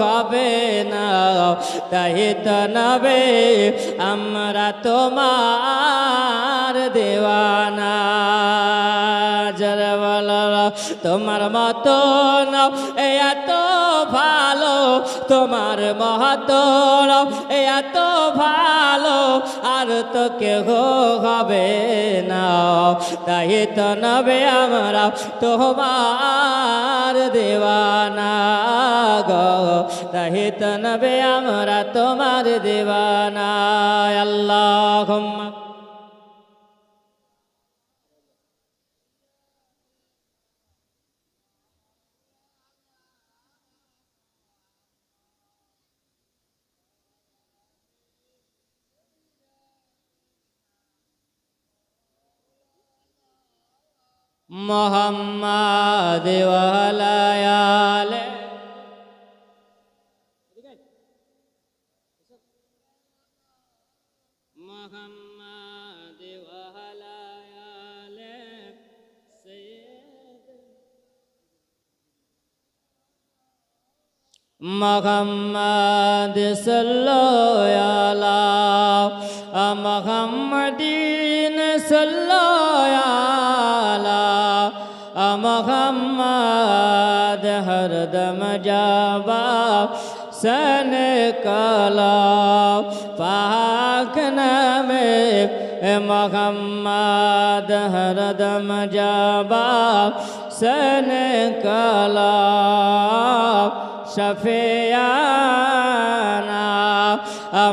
হবে না তাই তো নবে আমরা তোমার দেওয়ানা জোরে বলো তোমার মত নাও এত ভালো তোমার মহত্ব এত ভালো আর তো কেউ হবে না তাই তো নবে আমরা তোমার দেওয়ানা গো তাই তো নবে আমরা তোমার দেওয়ানা আল্লাহুম্মা মোহাম্মদ ওয়ালা আলে মোহাম্মদ ওয়ালা আলে সাইয়্যিদ মোহাম্মদ সাল্লাল্লাহু আলা মুহাম্মাদিন সাল্লাল্লাহু মোহাম্মদ হরদম যাবা সন কালা পাক নামে মোহাম্মদ হরদম যাবা সন কালা শফিয়ানা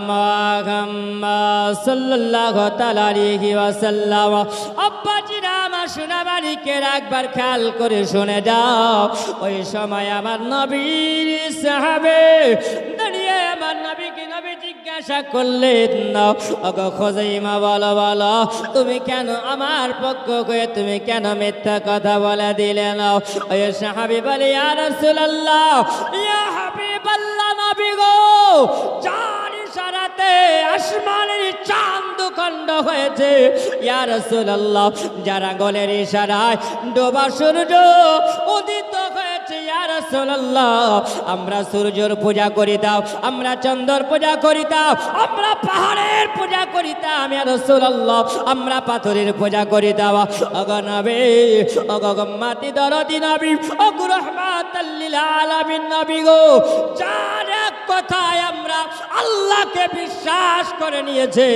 মোহাম্মদ সাল্লাল্লাহু তাআলা আলাইহি ওয়াসাল্লাম আব্বা জিরা আমার শোনা মালিকের একবার খেয়াল করে শুনে যাও। ওই সময় আমার নবীর সাহাবে দাঁড়িয়ে আমার নবীকে নবী জিজ্ঞাসা করলেন, ওগো খুজাইমা বলো বলো, তুমি কেন আমার পক্ষ হয়ে তুমি কেন মিথ্যা কথা বলে দিলে না? ওই সাহাবী বলে, ইয়া রাসূলুল্লাহ, ইয়া হাবিবাল্লাহ, নবী গো, যার ইশারাতে আসমানের চাঁদ খণ্ড হয়েছে, ইয়া রাসূলুল্লাহ, যার আঙ্গুলের ইশারায় ডোবা সূর্য উদিত হয়েছে, ইয়া রাসূলুল্লাহ, আমরা সূর্যের পূজা করিতাম, আমরা চন্দ্রের পূজা করিতাম, আমরা পাহাড়ের পূজা করিতাম, ইয়া রাসূলুল্লাহ, আমরা পাথরের পূজা করিতাম। ওগো নবী, ওগো মাতি দরদি নবী, ওগো রাহমাতাল লিল আলামিন নবী গো, যার এক কথায় আমরা আল্লাহকে বিশ্বাস করে নিয়েছে।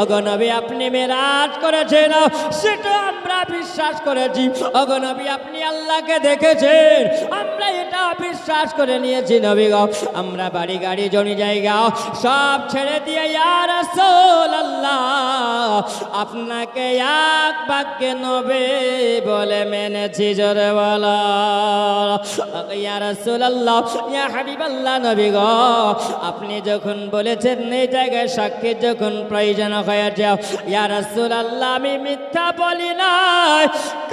ওগো নবী, আপনি মেরাজ করেছেন, সেটা আমরা বিশ্বাস করেছি। ওগো নবী, আপনি আল্লাহকে দেখেছেন, আমরা এটা বিশ্বাস করে নিয়েছি। নবী গো, আমরা বাড়ি গাড়ি জমি জায়গা সব ছেড়ে দিয়ে ইয়া রাসূলুল্লাহ, আপনাকে এক বাক্যে নবী বলে মেনেছি। জোরে বলো ইয়া রাসূলুল্লাহ, ইয়া হাবিবাল্লাহ, নবী গো, আপনি যখন বলেছেন এই জায়গায় সাক্ষী যখন প্রয়োজন হয়েছে, ইয়া রাসূলুল্লাহ, আমি মিথ্যা বলি নাই।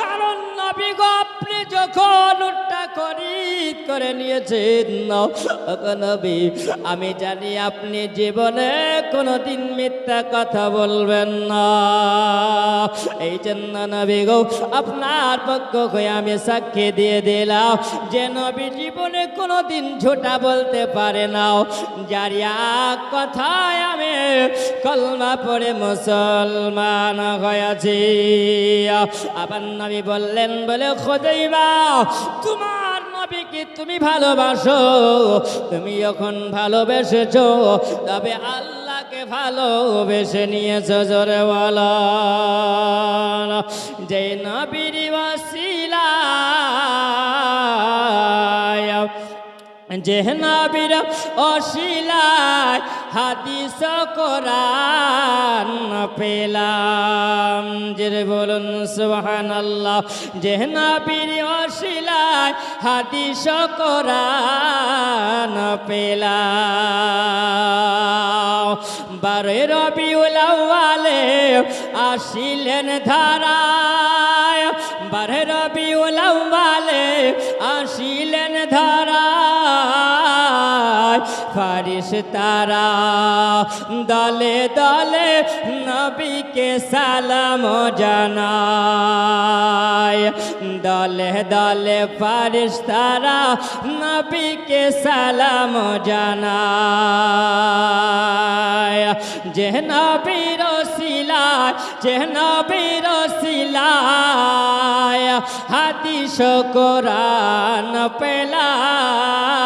কারণ নবী গো, আপনি যখন উটটা খরিদ করে নিয়েছেন, ওগো নবী, আমি জানি আপনি জীবনে কোনোদিন মিথ্যা কথা বলবেন না। এই জন্য নবী গো, আপনার পক্ষ হয়ে আমি সাক্ষী দিয়ে দিলাম যে নবী জীবনে কোনোদিন ঝোটা বলতে পারে না। যার এক কথায় আমি কলমা পড়ে মুসলমান হয়েছি। আবার নবী বললেন, বলে খুজাইমা, তোমার নবীকে তুমি ভালোবাসো, তুমি যখন ভালোবেসেছো তবে আল্লাহকে ভালোবেসে নিয়েছো। জোরে বলো, যে নবীর ওসিলায়, যে নবীর ওসিলায় হাদিস কোরআন পেলাম। যে বলুন সুবহানাল্লাহ। যে নবীর ওসিলায় হাদিস কোরআন পেলাম। 12 রবিউল আউয়ালে আসিলেন ধারায়, 12 রবিউল আউয়ালে আসিলেন ধারায়। ফারিস্তারা দলে দলে নবীকে সালাম জানায়, দলে দলে ফারিস্তারা নবীকে সালাম জানায়। যে নবীর ওসিলায়, যে নবীর ওসিলায় হাদিস কোরআন পেলাম,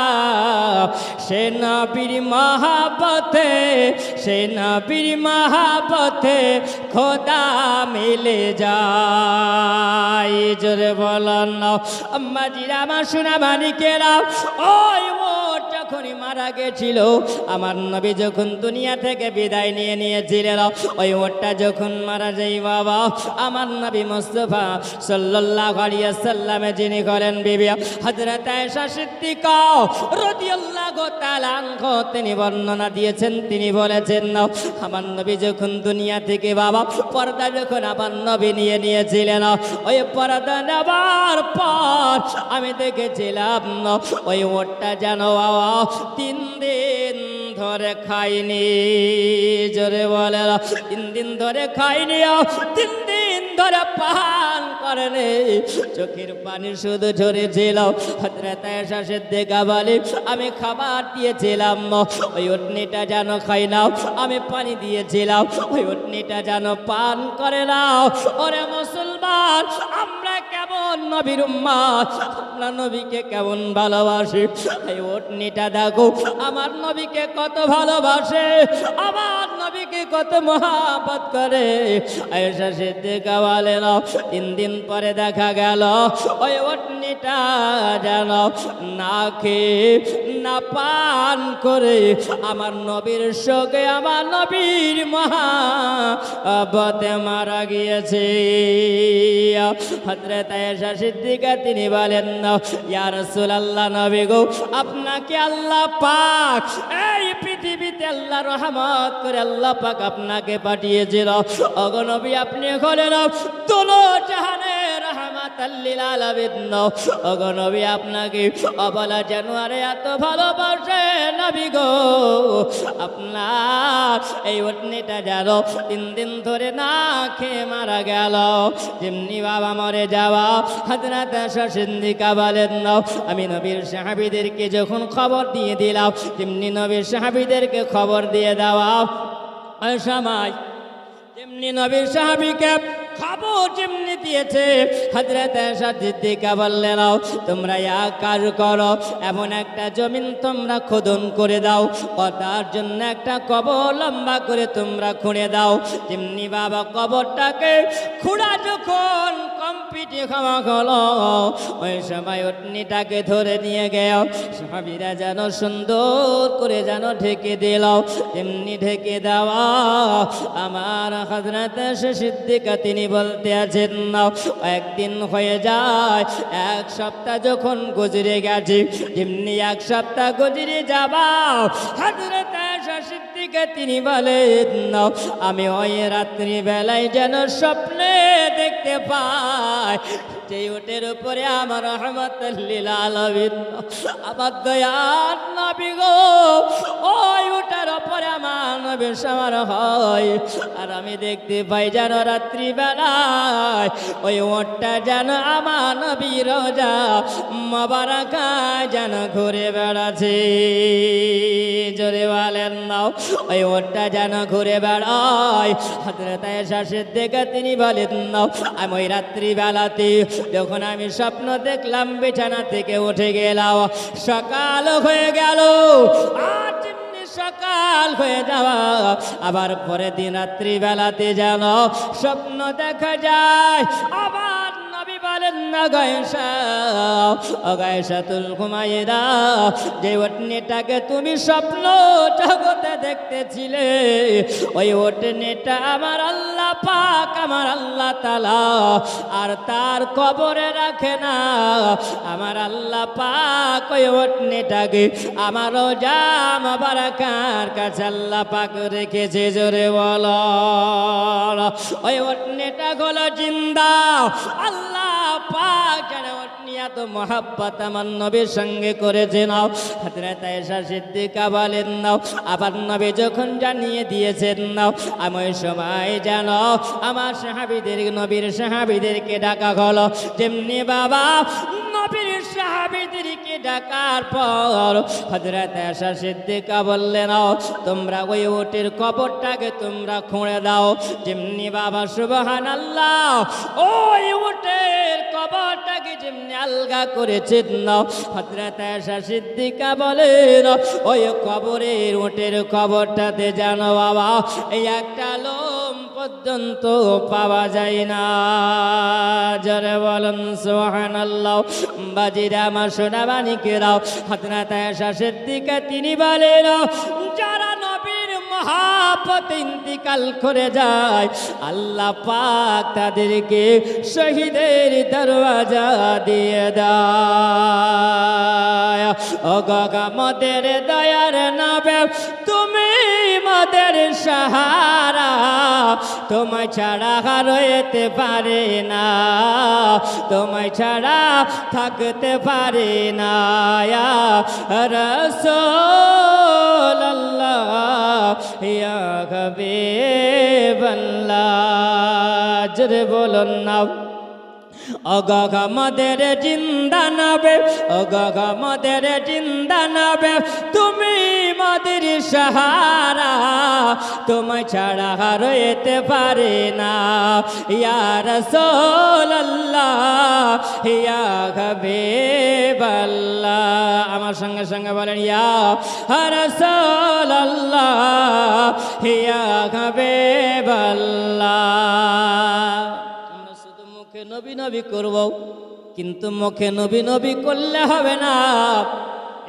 সে নবীর মহাবতে, সে নবীর মহাবতে খোদা মিলে যায়। জোরে বলেন না আম্মাজিরা, আমার সোনা মানিকেরা, ওই ওট যখনই মারা গেছিল, আমার নবী যখন দুনিয়া থেকে বিদায় নিয়ে নিয়েছিলেন, ওই ওটটা যখন মারা যায় বাবা, আমার নবী মুস্তাফা সাল্লাল্লাহু আলাইহি ওয়াসাল্লামে যিনি করেন বিবি হযরত আয়েশা সিদ্দিকা রাদিয়াল্লাহু তাআলা আনহা, তিনি বর্ণনা দিয়েছেন, তিনি বলেছেন, আমার নবী যখন দুনিয়া থেকে বাবা পর্দা যখন আমার নবী নিয়ে নিয়েছিলেন, ওই পর্দা নেবার পর আমি দেখেছিলাম ওই ওটটা যেন 3 দিন ধরে খাইনি। জোরে বলে 3 দিন ধরে খাইনি, 3 দিন ধরে পান করেনি, চোখের পানি শুধু ঝরেছিল। হযরত আয়েশা সিদ্দিকা বলে, আমি খাবার দিয়েছিলাম, ওই উটনিটা যেন খাই নাও, আমি পানি দিয়েছিলাম, ওই উটনিটা যেন পান করে নাও। ওরে মুসলমান, আমরা কেমন নবীর উম্মত, আমরা নবীকে কেমন ভালোবাসি। এই উটনিটা দেখো আমার নবীকে কত ভালোবাসে, আমার নবীকে কত মহব্বত করে। আয়েশা সিদ্দিকা বলেন, 3 দিন পরে দেখা গেল ওই উটনিটা যেন না খেয়ে না পান করে আমার নবীর শোকে আমার নবীর মহাব্বতে মারা গিয়েছে। হযরত আয়েশা সিদ্দিকা তিনি বলেন, ইয়া রাসূলুল্লাহ, নবী গো, আপনাকে আল্লাহ পাক এই পৃথিবীতে আল্লাহ রহমত করে আল্লাহ পাক আপনাকে পাঠিয়েছিল। ওগো নবী, আপনি হলেন দোনো জাহানের রহমাতাল লিল আলামিন। ওগো নবী, আপনাকে অবলা জানুয়ারে এত ভালোবাসে নবী গো, আপনার এই উটনিটা যেন 3 দিন ধরে না খেয়ে মারা গেল। যেমনি বাবা মরে যাওয়া হযরত আয়েশা সিদ্দিকা বলেন, আমি নবীর সাহাবীদেরকে যখন খবর দিয়ে দিলাম, তেমনি নবীর সাহাবীদেরকে খবর দিয়ে দেওয়া ওই সময় তেমনি নবীর সাহাবীকে খবর যেমনি দিয়েছে হযরত আয়েশা সিদ্দিকা বললেন, তোমরা এক কাজ করো, এমন একটা জমিন তোমরা খোদন করে দাও, তার জন্য একটা কবর লম্বা করে তোমরা খুঁড়ে দাও। যেমনি বাবা কবরটাকে খুঁড়া যখন কমপ্লিট খাওয়া হলো, ওই সময় উটনিটাকে ধরে নিয়ে গেল। সাহাবীরা যেন সুন্দর করে যেন ঢেকে দিল। তেমনি ঢেকে দেওয়া আমার হযরত আয়েশা সিদ্দিকা তিনি বলতে আছেন, একদিন হয়ে যায়, 1 সপ্তাহ যখন গুজরে গেছে, যেমনি 1 সপ্তাহ গুজরে যাবা হযরত আয়েশা সিদ্দিকা তিনি বলেন, আমি ওই রাত্রি বেলায় যেন স্বপ্নে দেখতে পাই যে উটের উপরে আমার রহমাতুল লিল আলামিন আমার দয়ার নবী গো, ওই উটের উপরে আমার নবী সওয়ার হয়। আর আমি দেখতে পাই যেন রাত্রি বেলায় ওই উটটা যেন আমার নবী রোজা মোবারকা যেন ঘুরে বেড়াচ্ছে। জোরে বলেন না, ওই উটটা যেন ঘুরে বেড়ায়। হযরত আয়েশা সিদ্দিকা তিনি বলেন, আমি ওই রাত্রি বেলাতে যখন আমি স্বপ্ন দেখলাম, বিছানা থেকে উঠে গেলাম, সকাল হয়ে গেল। আর যেমনি সকাল হয়ে যাওয়া, আবার পরের দিন রাত্রি বেলাতে যেন স্বপ্ন দেখা যায়। আবার নবী বলেন, না গায়েশা, ও গায়েশাতুল হুমায়রা, যে উটনিটাকে তুমি স্বপ্ন জগতে দেখতেছিলে, ওই উটনিটা আমার আল্লাহ পাক, আমার আল্লাহ তাআলা আর তার কবরে রাখে না। আমার আল্লাহ পাক ওই উটনিটাকে আমার রোজা মোবারকার কাছে আল্লাহ পাক রেখেছে। জোরে বলো, ওই উটনিটা হলো জিন্দা। আল্লাহ পাক যেন উটনি এত মহব্বত আমার নবীর সঙ্গে করেছেন। হযরত আয়েশা সিদ্দিকা বলেন, আবার নবী যখন জানিয়ে দিয়েছেন, আমি ওই সময় যেন আমার সাহাবীদের, নবীর সাহাবীদেরকে ডাকা হলো। যেমনি বাবা নবীর সাহাবীদেরকে ডাকার পর হযরত আয়েশা সিদ্দিকা বললেন, তোমরা ওই উটের কবরটাকে তোমরা খুঁড়ে দাও। যেমনি বাবা সুবহানাল্লাহ, ওই উটের কবরটাকে যেমনি আলগা করেছেন, হযরত আয়েশা সিদ্দিকা বলেন, ওই কবরের উটের কবরটাতে জানো বাবা এই একটা লোম পর্যন্ত পাওয়া যায় না। জোরে বলেন সুবহানাল্লাহ। বাজিরা আমার সোনাবানিকেরাও, হযরত আয়েশা সিদ্দিকা তিনি বলেন, যারা নবীর মহব্বতে ইন্তিকাল করে যায়, আল্লাহ পাক তাদেরকে শহীদের দরওয়াজা দিয়ে দেয়। ও গগা মদের দয়ার নবী, তুমি মদের সাহারা, তোমায় ছাড়া রইতে পারে না, তোমায় ছাড়া থাকতে পারে না। ইয়া রাসূলুল্লাহ, ইয়া হাবিবাল্লাহ, জোরে বলুন না। অগগ মদের জিন্দা নবে, অগগ মদের জিন্দা নবে, তুমি মদের সাহারা, তোমায় ছাড়া রইতে পারে না। ইয়া রাসূলুল্লাহ, ইয়া হাবিবাল্লাহ, আমার সঙ্গে সঙ্গে বলেন, ইয়া রাসূলুল্লাহ, ইয়া হাবিবাল্লাহ। নবী নবী করব, কিন্তু মুখে নবী নবী করলে হবে না।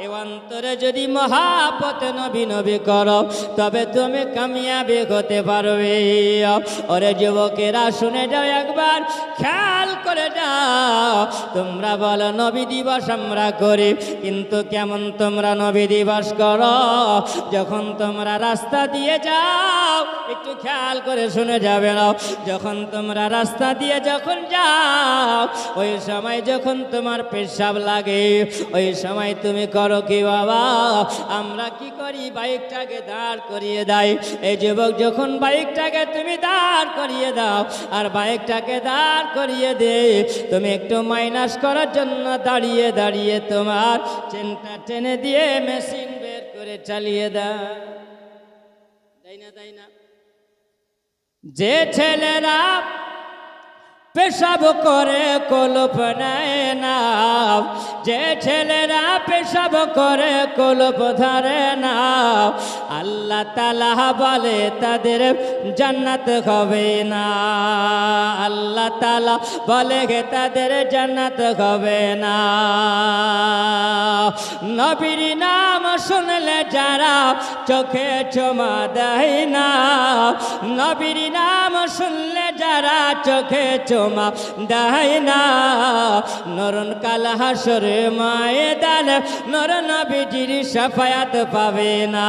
এই অন্তরে যদি মহাব্বত নবী নবী করো তবে তুমি কামিয়াবি হতে পারবে। ওরে যুবকেরা শুনে যাও, একবার খেয়াল করে যাও। তোমরা বলো নবী দিবস আমরা করি, কিন্তু কেমন তোমরা নবী দিবস করো? যখন তোমরা রাস্তা দিয়ে যাও, একটু খেয়াল করে শুনে যাবে না, যখন তোমরা রাস্তা দিয়ে যখন যাও, ওই সময় যখন তোমার পেশাব লাগে, ওই সময় তুমি করো কি বাবা? আমরা কি করি? বাইকটাকে দাঁড় করিয়ে দেয়। এই যুবক যখন বাইকটাকে তুমি দাঁড় করিয়ে দাও, আর বাইকটাকে দাঁড় করিয়ে দে, তুমি একটু মাইনাস করার জন্য দাঁড়িয়ে দাঁড়িয়ে তোমার চেনটা টেনে দিয়ে মেশিন বের করে চালিয়ে দাও, তাই না? তাই না? যে ছেলেরা পেশাব করে কলপ নেয় না, যে ছেলেরা পেশাব করে কলপ ধরে না, আল্লাহ তাআলা বলে তাদের জান্নাত হবে না। আল্লাহ তাআলা বলে তাদের জান্নাত হবে না। নবীর নাম শুনলে যারা চোখে চুমা দেয় না, নবীর নাম শুনলে যারা চোখে চুমা দেয় না, নরন কাল হাসরে ময়দানে নর নবীজির শাফায়াত পাবে না।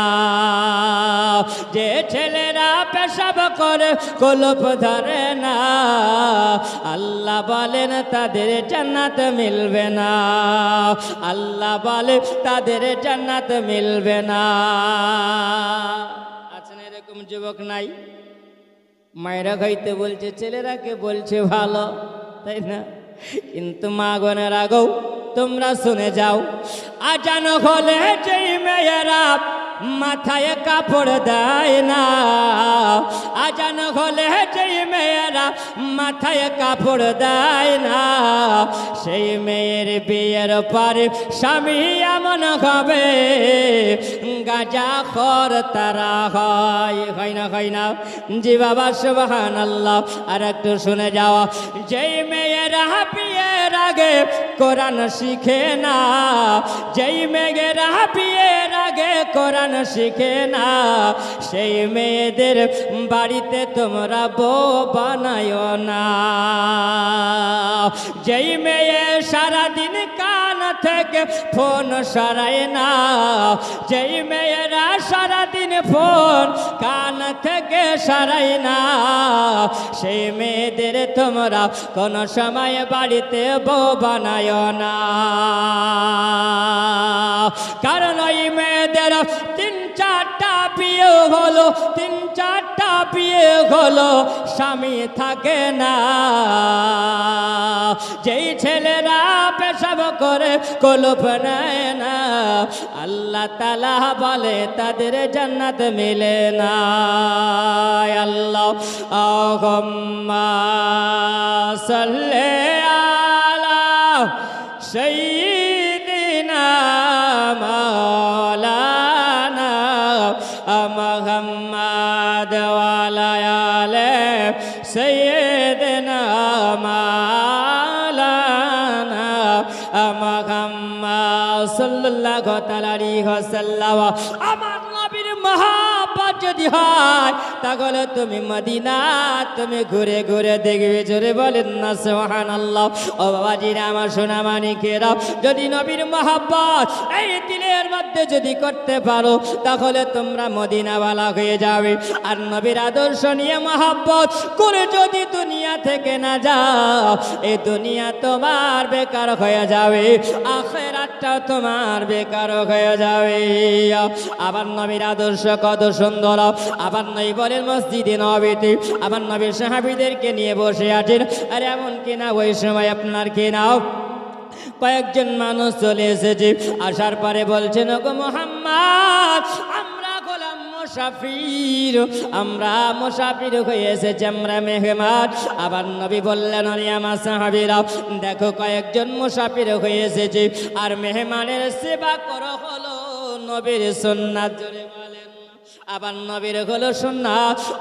যে ছেলেরা পেশাব করে কলপ ধরে না, আল্লাহ বলেন তাদের জান্নাত মিলবে না। আল্লাহ বলে তাদের জান্নাত মিলবে না। আছেন এরকম যুবক নাই? মায়েরা খাইতে বলছে, ছেলেরাকে বলছে ভালো, তাই না? কিন্তু মা গনের আগেও তোমরা শুনে যাও, আজান হলে যেই মেয়েরা মাথায় কাপড় দেয় না, আজান হলে যেই মেয়েরা মাথায় কাপড় দেয় না, সেই মেয়ের বিয়ের পরে স্বামী এমন হবে গাঁজা খর তারা হয় না? হয় না? জি বাবা, সুবহানাল্লাহ। আর একটু শুনে যাওয়া, যেই মেয়েরা বিয়ের আগে কোরআন শিখে না, যেই মেয়েরা বিয়ের আগে কোরআন শিখে না, সেই মেয়েদের বাড়িতে তোমরা বউ বানায়ো না। যেই মেয়ে সারাদিন কান থেকে ফোন সরায় না, যেই মেয়েরা সারাদিন ফোন কান থেকে সরায় না, সেই মেয়েদের তোমরা কোনো সময় বাড়িতে বউ বানায়ো না। কারণ ওই মেয়েদের 3-4টা বিয়ে হলো, 3-4টা বিয়ে হলো, স্বামী থাকে না। যেই ছেলেরা পেশাব করে কলপ নেয় না, আল্লাহ তাআলা বলে তাদের জান্নাত মিলে না। আল্লাহুম্মা সাল্লি আলা সাইয়্যিদিনা মাওলানা মুহাম্মদ ওয়া আলা আলি সাইয়্যিদিনা মাওলানা মুহাম্মদ সাল্লাল্লাহু তাআলা আলাইহি ওয়াসাল্লাম। আমার নবীর মহাব্বত যদি হয়, তাহলে তুমি মদিনা তুমি ঘুরে ঘুরে দেখবে। জোরে বলেন না সুবহানাল্লাহ। ও বাবাজিরা, আমার সোনা মানিকেরা, যদি নবীর মহাব্বত এই দিলের মধ্যে যদি করতে পারো, তাহলে তোমরা মদিনাওয়ালা হয়ে যাবে। আর নবীর আদর্শ নিয়ে মহাব্বত করে যদি দুনিয়া থেকে না যাও, এই দুনিয়া তোমার বেকার হয়ে যাবে, আখিরাতটাও তোমার বেকার হয়ে যাবে। আবার নবীর আদর্শ কত সুন্দর। আবার নবী বলেন মসজিদে নববীতে আবার নবীর সাহাবীদেরকে নিয়ে বসে আছেন। আর এমন কিনা ওই সময় আপনার কিনা কয়েকজন মানুষ চলে এসেছে। আসার পরে বলছেন, ওগো মুহাম্মদ, আমরা গোলাম মুসাফির, আমরা মুসাফির হয়ে এসেছি, আমরা মেহমান। আবার নবী বললেন, ওরে আমার সাহাবীরা, দেখো কয়েকজন মুসাফির হয়ে এসেছে, আর মেহমানের সেবা করা হলো নবীর সুন্নাত। জোরে বলেন। আবার নবীর হলো শূন্য।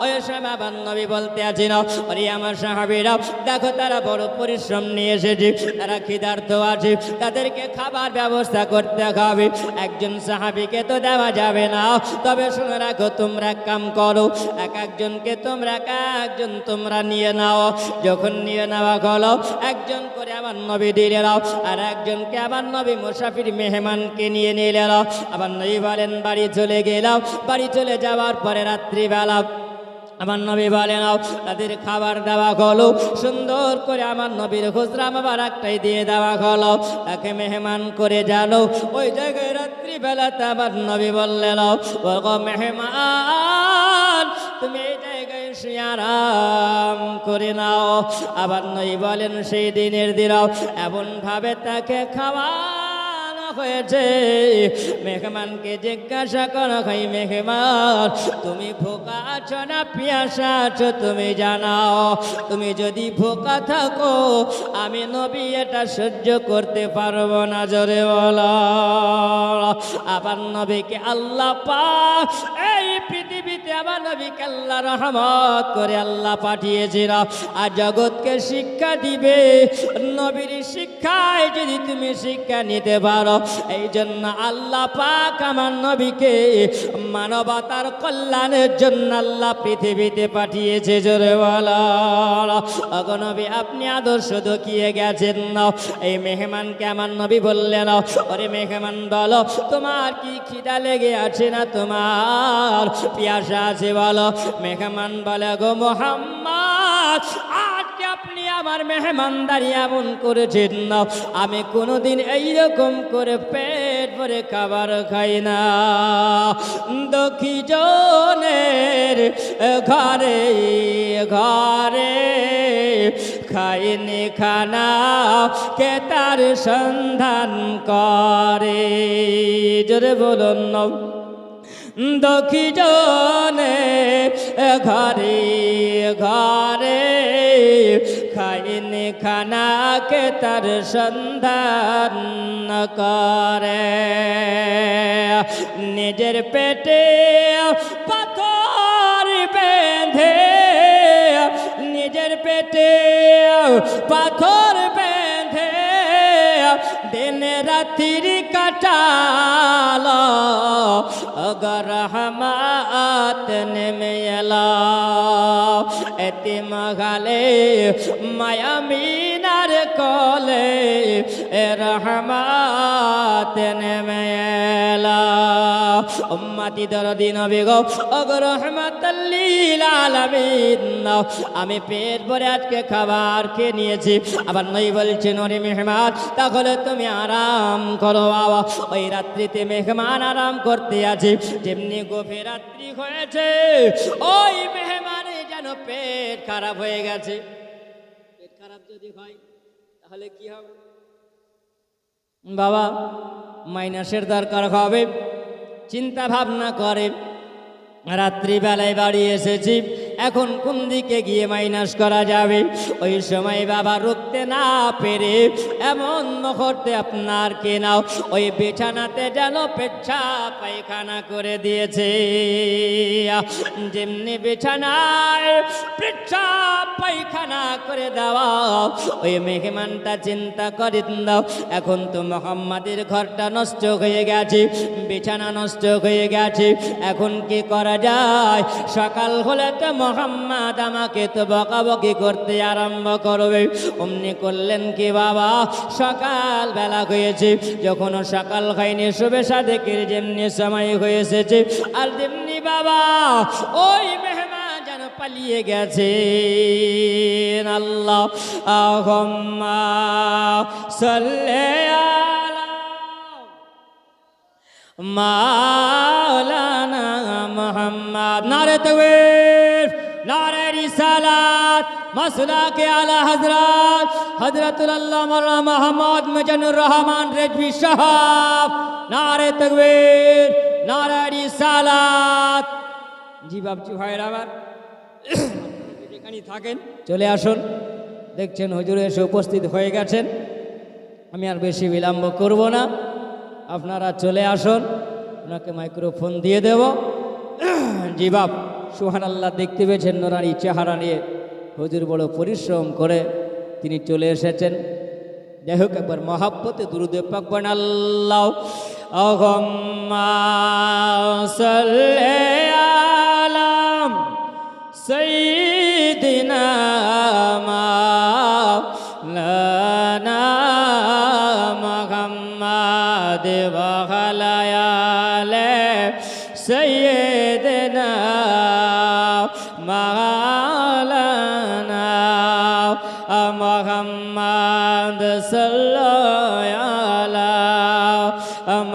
ওই সময় আবার নবী বলতে আছি না, ওরে আমার সাহাবীরা দেখো তারা বড় পরিশ্রম নিয়ে এসেছে, তারা ক্ষুধার্ত আছে, তাদেরকে খাবার ব্যবস্থা করতে হবে। একজন সাহাবীকে তো দেওয়া যাবে না, তবে শুনে রাখো তোমরা এক কাম করো, একজনকে তোমরা তোমরা নিয়ে নাও। যখন নিয়ে নেওয়া হলো একজন করে আবার নবী দিয়ে নাও, আর একজনকে আবার নবী মুসাফির মেহমানকে নিয়ে নিয়ে নাও। আবার নবী বলেন বাড়ি চলে গেলাম। বাড়ি চলে যাওয়ার পরে রাত্রিবেলা আমার নবী বলেন তাদের খাবার দেওয়া হলো, সুন্দর করে আমার নবীর খুচরাম আবার একটাই দিয়ে দেওয়া হলো, তাকে মেহমান করে জানো। ওই জায়গায় রাত্রিবেলাতে আমার নবী বললেন ও মেহমান তুমি এই জায়গায় শুয়ে আরাম করে নাও। আবার নবী বলেন সেই দিনের দিনও এমনভাবে তাকে খাওয়া হয়েছে। মেহমানকে জিজ্ঞাসা করো ভাই মেহমান তুমি ভোকা আছো না পিয়াসা আছো তুমি জানাও। তুমি যদি ভোকা থাকো আমি নবী এটা সহ্য করতে পারবো না, জোরে বলো। আবার নবীকে আল্লাহ পাক এই পৃথিবীতে আবার নবীকে আল্লাহ রহমত করে আল্লাহ পাঠিয়েছিল আর জগৎকে শিক্ষা দিবে। নবীর শিক্ষায় যদি তুমি শিক্ষা নিতে পারো, এই জন্য আল্লাহ পাক আমার নবীকে মানবতার কল্যাণের জন্য আল্লাহ পৃথিবীতে পাঠিয়েছে, জোরে বলো। ওগো নবী আপনি আদর্শ দেখিয়ে গেছেন না। এই মেহমানকে আমার নবী বললেন ওরে মেহমান বলো তোমার কি খিদা লেগে আছে না তোমার পিয়াসা আছে বলো। মেহমান বলে গো মুহাম্মদ আজকে আপনি আমার মেহমানদারি এমন করেছেন না, আমি কোনোদিন এইরকম করে পেট ভরে খাবার খাই না। দুঃখী জনের ঘরে ঘরে খাইনি খানা কে তার সন্ধান করে, জোরে বলুন না। দুঃখী জনের ঘরে ঘরে খাইনি খানা কে তার সন্ধান করে। নিজের পেটে পাথর বেঁধে নিজের পেটে পাথর বেঁধে দিন রাত্রি কাটাল अगर रहमत नेमे एला एतिम गाले माया मीनार कोले रहमत नेमे एला उम्मती दरदी नबी गो अगर रहमतुल लिल आलामीन আমি পেট ভরে আজকে খাবার খেয়ে নিয়েছি। আবার নই বলছেন ওরে মেহমান তাহলে তুমি আরাম করো। বাবা ওই রাত্রিতে মেহমান আরাম করতে আছে, যেমনি গভীর রাত্রি হয়েছে ওই মেহমানে যেন পেট খারাপ হয়ে গেছে। পেট খারাপ যদি হয় তাহলে কি হবে বাবা? মাইনাসের দরকার হবে। চিন্তা ভাবনা করে রাত্রিবেলায় বাড়ি এসেছি, এখন কোন দিকে গিয়ে মাইনাস করা যাবে। ওই সময় বাবা রুখতে না পেরে এমন মুহূর্তে আপনার কে নাও ওই বিছানাতে যেন পেচ্ছাপ পায়খানা করে দিয়েছে। যেমনি বিছানায় পেচ্ছাপ পায়খানা করে দেওয়া ওই মেহমানটা চিন্তা করে দাও এখন তো মুহাম্মাদের ঘরটা নষ্ট হয়ে গেছে, বিছানা নষ্ট হয়ে গেছে, এখন কি করা যায়? সকাল হলে তো মুহাম্মদ আমাকে তো বকাবকি করতে আরম্ভ করবে। অমনি করলেন কি বাবা সকাল বেলা হয়েছে, যখন সকাল হয়নি শুভে সাদেকের যেমনি সময় হয়ে এসেছে আর তেমনি বাবা ওই মেহমান যেন পালিয়ে গেছে। আল্লাহ আহুম্মা সাল্লি আলা মাওলানা মুহাম্মদ। নারে তাকবীর, নারে রিসালাত, মাসলাকে আলা হযরত হযরতুল আল্লামা মুহাম্মদ মিজানুর রহমান রেজভী সাহেব। নারে তাকবীর, নারে রিসালাত। জি বাবজি ভাইরা আমার যেখানে থাকেন চলে আসুন। দেখছেন হুজুর এসে উপস্থিত হয়ে গেছেন, আমি আর বেশি বিলম্ব করব না, আপনারা চলে আসুন, ওনাকে মাইক্রোফোন দিয়ে দেব। জি বাপ সুবহানাল্লাহ, দেখতে পেয়েছেন নোরানি চেহারা নিয়ে হুজুর বড় পরিশ্রম করে তিনি চলে এসেছেন। যাই হোক, একবার মহাব্বতে দুরূদে পাক পড়েন। আল্লাহ আল্লাহুম্মা সাল্লি আলা সাইয়্যিদিনা মাওলানা মুহাম্মাদ ওয়া আলা আলি সাইয়্যিদিনা মাওলানা মুহাম্মাদ সাল্লাল্লাহু আলা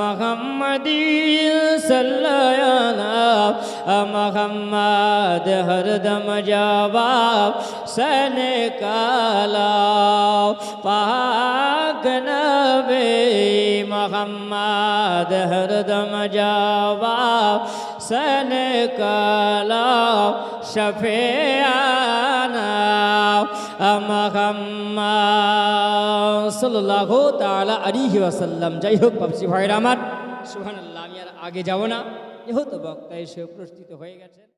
মুহাম্মাদিন সাল্লাল্লাহু মুহাম্মাদ হরদম জবাব সনে কালা পাক নবী মুহাম্মাদ হরদম জবাব সনে কালা শফিআনা মুহাম্মাদ সাল্লাল্লাহু তাআলা আলাইহি ওয়াসাল্লাম। যাই হোক বাপসি ভাইরা আমার, সুবহানাল্লাহ, আমি আর আগে যাব না, যেহেতু বক্তা এসে উপস্থিত হয়ে গেছেন।